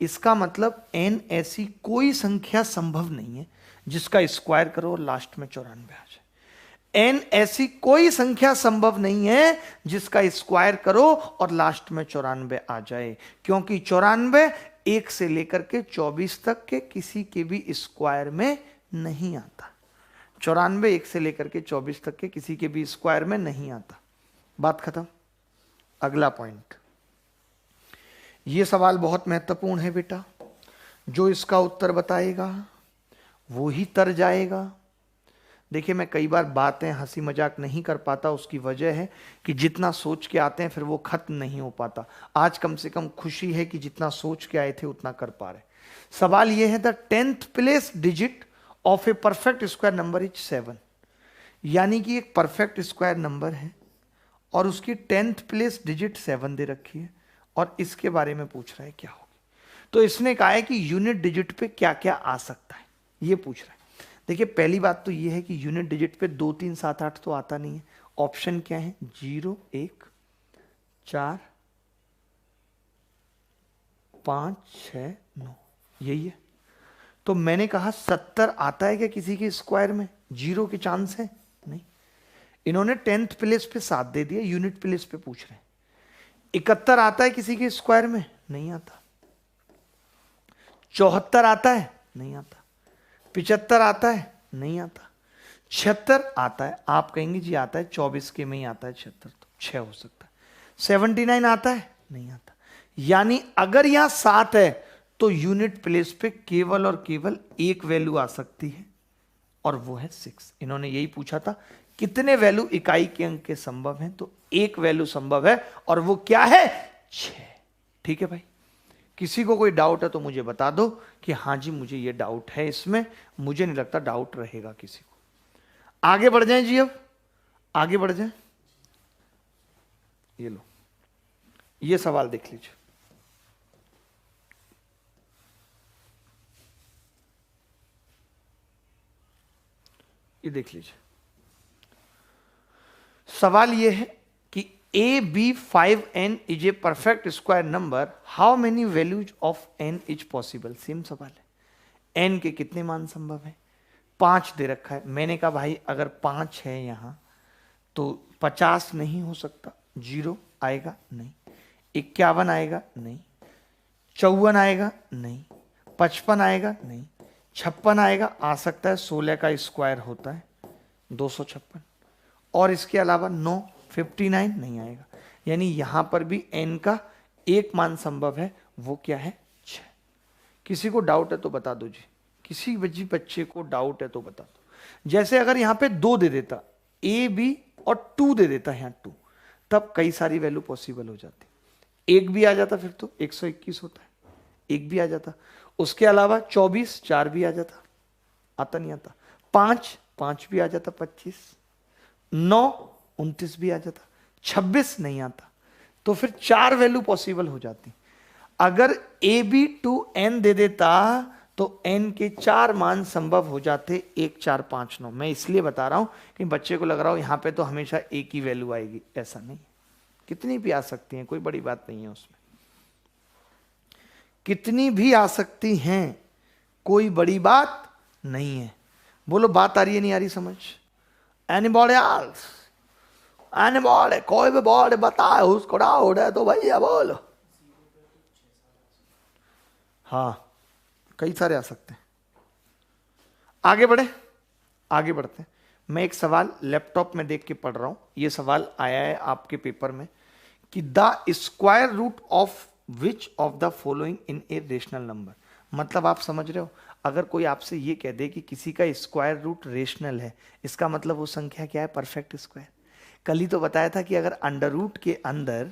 इसका मतलब n ऐसी कोई संख्या संभव नहीं है जिसका स्क्वायर करो और लास्ट में 94 आ जाए। n ऐसी कोई संख्या संभव नहीं है जिसका स्क्वायर करो और लास्ट में 94 आ जाए, क्योंकि 94 1 से लेकर के 24 तक के किसी के भी स्क्वायर में नहीं आता। 94 1 से लेकर के 24 तक के किसी के भी स्क्वायर में नहीं आता। बात खत्म। अगला पॉइंट, यह सवाल बहुत महत्वपूर्ण है बेटा। जो इसका उत्तर बताएगा वो ही तर जाएगा। देखिए, मैं कई बार बातें हंसी मजाक नहीं कर पाता, उसकी वजह है कि जितना सोच के आते हैं फिर वो खत्म नहीं हो पाता। आज कम से कम खुशी है कि जितना सोच के आए थे उतना कर पा रहे। सवाल यह है, the 10th place digit of a perfect square number is 7। यानी कि एक परफेक्ट स्क्वायर नंबर है और उसकी 10th प्लेस डिजिट 7 दे रखी है और इसके बारे में पूछ रहा है क्या होगी। तो इसने कहा है कि यूनिट डिजिट पे क्या क्या आ सकता है, ये पूछ रहा है। देखिए, पहली बात तो ये है कि यूनिट डिजिट पे 2 3 7 8 तो आता नहीं है। ऑप्शन क्या है, 0 1 4 5 6 9, यही है। तो मैंने कहा 70 आता है क्या किसी के स्क्वायर में, 0 के चांस है नहीं। इन्होंने 10th प्लेस पे 7 दे दिया, यूनिट प्लेस पे पूछ रहे हैं। 71 आता है किसी के स्क्वायर में, नहीं आता। 74 आता है, नहीं आता। 75 आता है, नहीं आता। 76 आता है, आप कहेंगे जी आता है, 24 के में ही आता है 76, तो 6 हो सकता है। 79 आता है, नहीं आता। यानी अगर यहां 7 है तो यूनिट प्लेस पे केवल और केवल एक वैल्यू आ सकती है और वो है 6। इन्होंने यही पूछा था कितने वैल्यू इकाई के अंक के संभव हैं, तो एक वैल्यू संभव है और वो क्या है, 6। ठीक है भाई, किसी को कोई डाउट है तो मुझे बता दो कि हाँ जी मुझे ये डाउट है इसमें। मुझे नहीं लगता डाउट रहेगा किसी को। आगे बढ़ जाएं जी, अब आगे बढ़ जाएं। ये लो, ये सवाल देख लीजिए। ये देख लीजिए, सवाल ये है कि AB5n is a perfect square number, how many values of n is possible. Same सवाल है, n के कितने मान संभव है। 5 दे रखा है। मैंने कहा भाई अगर 5 है यहां तो 50 नहीं हो सकता, 0 आएगा नहीं, 51 आएगा नहीं, 54 आएगा नहीं, 55 आएगा नहीं, 56 आएगा, आ सकता है 16 का स्क्वायर होता है 256, और इसके अलावा 9 59 नहीं आएगा। यानी यहां पर भी n का एक मान संभव है, वो क्या है, 6। किसी को डाउट है तो बता दो जी, किसी बच्चे को डाउट है तो बता दो। जैसे अगर यहां पे 2 दे देता, a b और 2 दे देता है, यहां 2, तब कई सारी वैल्यू पॉसिबल हो जाती। 1 भी आ जाता फिर तो 121 होता है, 1 भी आ जाता। उसके अलावा 24 4 भी आ जाता, आता नहीं आता। 5 भी आ जाता, 25, 9 29 भी आ जाता, 26 नहीं आता। तो फिर 4 वैल्यू पॉसिबल हो जाती। अगर a b 2 n दे देता तो n के 4 मान संभव हो जाते 1 4 5 9। मैं इसलिए बता रहा हूं कि बच्चे को लग रहा हो यहां पे तो हमेशा एक ही वैल्यू आएगी, ऐसा नहीं, कितनी भी आ सकती हैं, कोई बड़ी बात नहीं है उसमें, कितनी भी आ सकती हैं, कोई बड़ी बात नहीं है। बोलो बात आ रही है नहीं आ रही समझ? Anybody else? एनीबॉडी, कोई भी बॉडी बताए उसको डाउट है तो भैया बोलो। हाँ कई सारे आ सकते हैं। आगे बढ़े, आगे बढ़ते हैं। मैं एक सवाल लैपटॉप में देख के पढ़ रहा हूं, यह सवाल आया है आपके पेपर में कि the square root of which of the following in a rational number. मतलब आप समझ रहे हो, अगर कोई आपसे ये कह दे कि किसी का स्क्वायर रूट रेशनल है, इसका मतलब वो संख्या क्या है? Perfect square. कल ही तो बताया था कि अगर अंडर रूट के अंदर,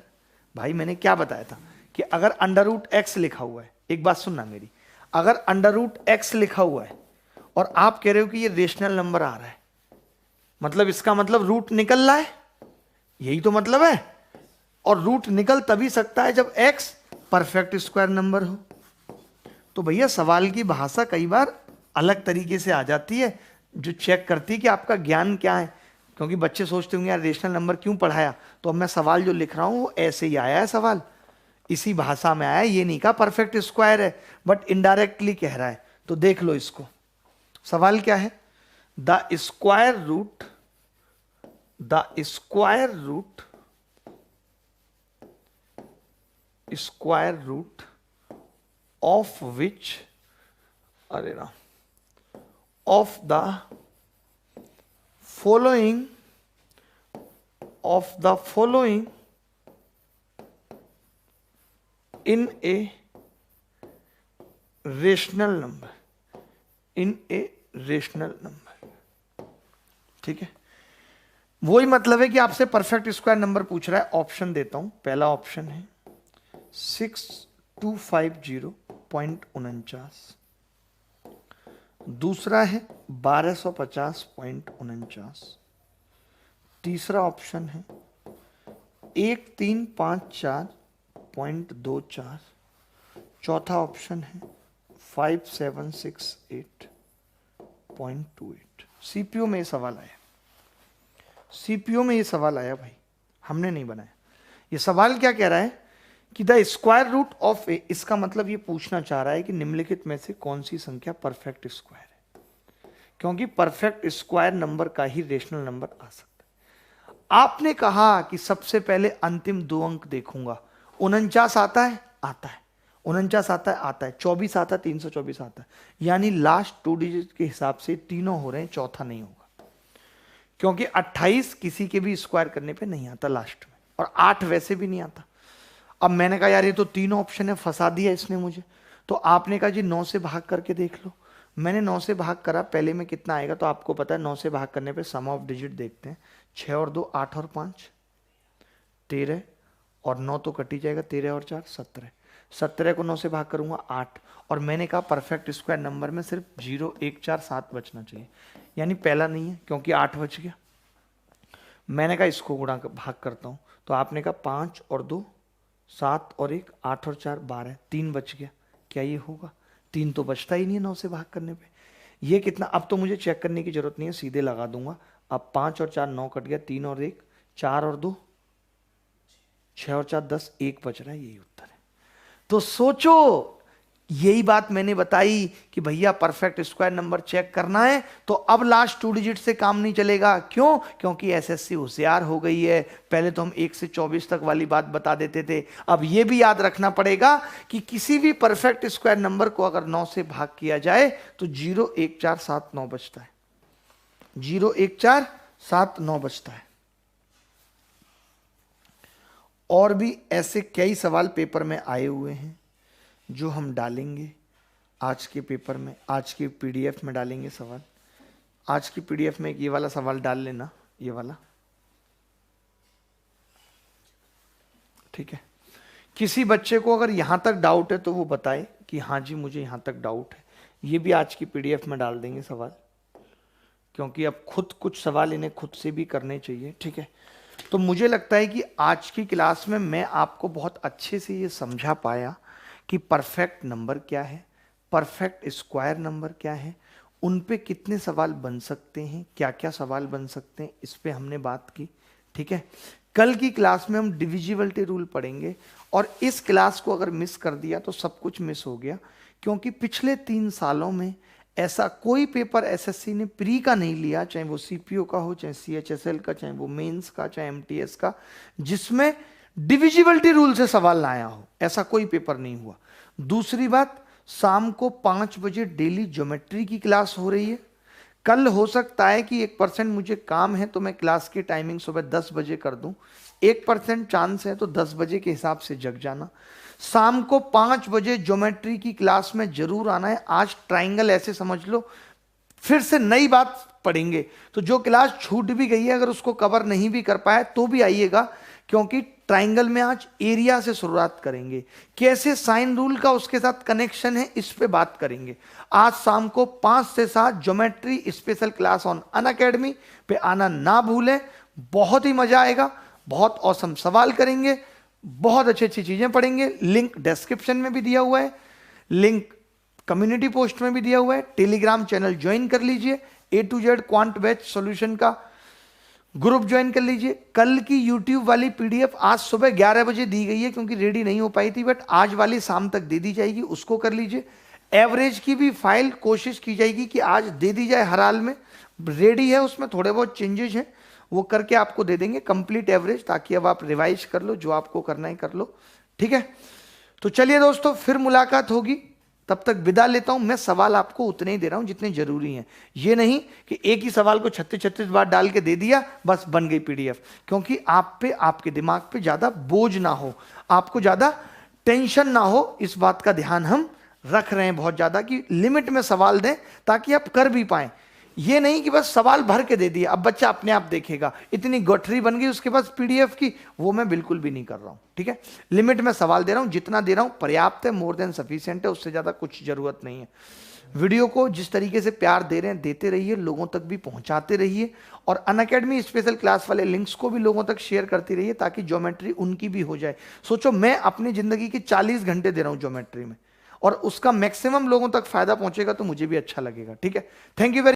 भाई मैंने क्या बताया था कि अगर अंडर रूट एक्स लिखा हुआ है, एक बात सुनना मेरी, अगर अंडर रूट एक्स लिखा हुआ है और आप कह रहे हो कि ये रेशनल नंबर आ रहा है, मतलब इसका मतलब रूट निकल रहा है, यही तो मतलब है। और रूट निकल तभी सकता है जब एक्स परफेक्ट स्क्वायर नंबर हो। तो भैया सवाल की भाषा कई बार अलग तरीके से आ जाती है, जो चेक करती है कि आपका ज्ञान क्या है। क्योंकि बच्चे सोचते होंगे यार रेशनल नंबर क्यों पढ़ाया, तो अब मैं सवाल जो लिख रहा हूं वो ऐसे ही आया है, सवाल इसी भाषा में आया है, ये नहीं कहा परफेक्ट स्क्वायर है, बट इनडायरेक्टली कह रहा है। तो देख लो इसको, सवाल क्या है? The square root of which, अरे ना, of the following in a rational number, ठीक है। वही मतलब है कि आपसे परफेक्ट स्क्वायर नंबर पूछ रहा है। ऑप्शन देता हूं, पहला ऑप्शन है 6250.49, दूसरा है 1250.49, तीसरा ऑप्शन है 1354.24, चौथा ऑप्शन है 5768.28। सीपीयू में ये सवाल आया, सीपीयू में ये सवाल आया भाई, हमने नहीं बनाया। ये सवाल क्या कह रहा है कि द स्क्वायर रूट ऑफ ए, इसका मतलब ये पूछना चाह रहा है कि निम्नलिखित में से कौन सी संख्या परफेक्ट स्क्वायर है, क्योंकि परफेक्ट स्क्वायर नंबर का ही रेशनल नंबर आ सकता है। आपने कहा कि सबसे पहले अंतिम 2 अंक देखूंगा, 49 आता है, आता है, 49 आता है, आता है, 24 आता है, 324 आता है, यानी लास्ट 2 डिजिट के हिसाब से तीनों हो रहे हैं, चौथा नहीं होगा, क्योंकि 28 किसी के भी स्क्वायर करने पे नहीं आता लास्ट में, और 8 वैसे भी नहीं आता। अब मैंने कहा यार ये तो तीनों ऑप्शन है, फंसा दिया इसने मुझे। तो आपने कहा जी 9 से भाग करके देख लो। मैंने 9 से भाग करा, पहले में कितना आएगा, तो आपको पता है 9 से भाग करने पे सम ऑफ डिजिट देखते हैं, 6 और 2 8 और 5 13, और 9 तो कट ही जाएगा, 13 और 4 17, 17 को 9 से भाग करूंगा 8, और मैंने कहा परफेक्ट स्क्वायर नंबर में सिर्फ 0 1 4 7 बचना चाहिए, यानी पहला नहीं है क्योंकि 8 बच गया। मैंने कहा इसको गुणा भाग करता हूं, तो आपने कहा 5 और 2 7 और 1 8 और 4 12, 3 बच गया, क्या ये होगा? 3 तो बचता ही नहीं है 9 से भाग करने पे। ये कितना, अब तो मुझे चेक करने की जरूरत नहीं है, सीधे लगा दूंगा। अब 5 और 4 9 कट गया, 3 और 1 4 और 2 6 और 4 10, 1 बच रहा है, यही उत्तर है। तो सोचो, यही बात मैंने बताई कि भैया परफेक्ट स्क्वायर नंबर चेक करना है तो अब लास्ट 2 डिजिट से काम नहीं चलेगा। क्यों? क्योंकि एसएससी होशियार हो गई है। पहले तो हम 1 से 24 तक वाली बात बता देते थे, अब यह भी याद रखना पड़ेगा कि किसी भी परफेक्ट स्क्वायर नंबर को अगर 9 से भाग किया जाए तो 0 1 4 7 9 बचता है, 0 1 4 7 9 बचता है। और भी ऐसे कई सवाल पेपर में आए हुए हैं जो हम डालेंगे आज के पेपर में, आज के पीडीएफ में डालेंगे सवाल। आज की पीडीएफ में ये वाला सवाल डाल लेना, ये वाला, ठीक है। किसी बच्चे को अगर यहां तक डाउट है तो वो बताए कि हाँ जी मुझे यहां तक डाउट है, ये भी आज की पीडीएफ में डाल देंगे सवाल, क्योंकि अब खुद कुछ सवाल इन्हें खुद से भी करने चाहिए, ठीक है। तो मुझे लगता है कि आज की क्लास में मैं आपको बहुत अच्छे से ये समझा पाया कि परफेक्ट नंबर क्या है, परफेक्ट स्क्वायर नंबर क्या है, उन पे कितने सवाल बन सकते हैं, क्या क्या सवाल बन सकते हैं, इस पे हमने बात की। ठीक है, कल की क्लास में हम डिविजिबिलिटी रूल पढ़ेंगे, और इस क्लास को अगर मिस कर दिया तो सब कुछ मिस हो गया, क्योंकि पिछले 3 सालों में ऐसा कोई पेपर एसएससी ने प्री का नहीं लिया, चाहे वो सीपीओ का हो, चाहे सीएचएसएल का, चाहे वो मेंस का, चाहे एमटीएस का, जिसमें डिविजिबिलिटी रूल से सवाल ना आया हो। ऐसा कोई पेपर नहीं हुआ। दूसरी बात, शाम को 5 बजे डेली ज्योमेट्री की क्लास हो रही है। कल हो सकता है कि 1% मुझे काम है तो मैं क्लास की टाइमिंग सुबह 10 बजे कर दूं, 1% चांस है तो 10 बजे के हिसाब से जग जाना। शाम को 5 बजे ज्योमेट्री की क्लास में जरूर आना है। आज ट्राइंगल ऐसे समझ लो, फिर से नई बात पढ़ेंगे, तो जो क्लास छूट भी गई है अगर उसको कवर नहीं भी कर पाए तो भी आइएगा, क्योंकि ट्राइंगल में आज एरिया से शुरुआत करेंगे, कैसे साइन रूल का उसके साथ कनेक्शन है इस पे बात करेंगे। आज शाम को 5 से 7 geometry special class on Unacademy पे आना ना भूलें। बहुत ही मजा आएगा, बहुत औसम सवाल करेंगे, बहुत अच्छी अच्छी चीजें पढ़ेंगे। लिंक डिस्क्रिप्शन में भी दिया हुआ है, लिंक कम्युनिटी पोस्ट में भी दिया हुआ है। टेलीग्राम चैनल ज्वाइन कर लीजिए, A to Z quant batch solution का ग्रुप ज्वाइन कर लीजिए। कल की यूट्यूब वाली पीडीएफ आज सुबह 11 बजे दी गई है, क्योंकि रेडी नहीं हो पाई थी, बट आज वाली शाम तक दे दी जाएगी, उसको कर लीजिए। एवरेज की भी फाइल कोशिश की जाएगी कि आज दे दी जाए, हर हाल में रेडी है, उसमें थोड़े बहुत चेंजेस हैं, वो करके आपको दे देंगे कंप्लीट एवरेज, ताकि अब आप रिवाइज कर लो, जो आपको करना है कर लो। ठीक है, तो चलिए दोस्तों, फिर मुलाकात होगी, तब तक विदा लेता हूं। मैं सवाल आपको उतने ही दे रहा हूं जितने जरूरी हैं, ये नहीं कि एक ही सवाल को 36 बार डाल के दे दिया बस बन गई पीडीएफ, क्योंकि आप पे, आपके दिमाग पे ज्यादा बोझ ना हो, आपको ज्यादा टेंशन ना हो, इस बात का ध्यान हम रख रहे हैं बहुत ज्यादा, कि लिमिट में सवाल दें ताकि आप कर भी पाएं। ये नहीं कि बस सवाल भर के दे दिया अब बच्चा अपने आप देखेगा, इतनी गठरी बन गई उसके पास पीडीएफ की, वो मैं बिल्कुल भी नहीं कर रहा हूं। ठीक है, लिमिट में सवाल दे रहा हूं, जितना दे रहा हूं पर्याप्त है, मोर देन सफिशिएंट है, उससे ज्यादा कुछ जरूरत नहीं है। वीडियो को जिस तरीके से प्यार दे रहे हैं देते रहिए, लोगों तक भी पहुंचाते रहिए, और अनअकैडमी स्पेशल क्लास वाले लिंक्स को भी लोगों तक शेयर करते रहिए, ताकि ज्योमेट्री उनकी भी हो जाए। सोचो, मैं अपनी जिंदगी के 40 घंटे दे रहा हूं ज्योमेट्री में, और उसका मैक्सिमम लोगों तक फायदा पहुंचेगा तो मुझे भी अच्छा लगेगा। ठीक है, थैंक यू वेरी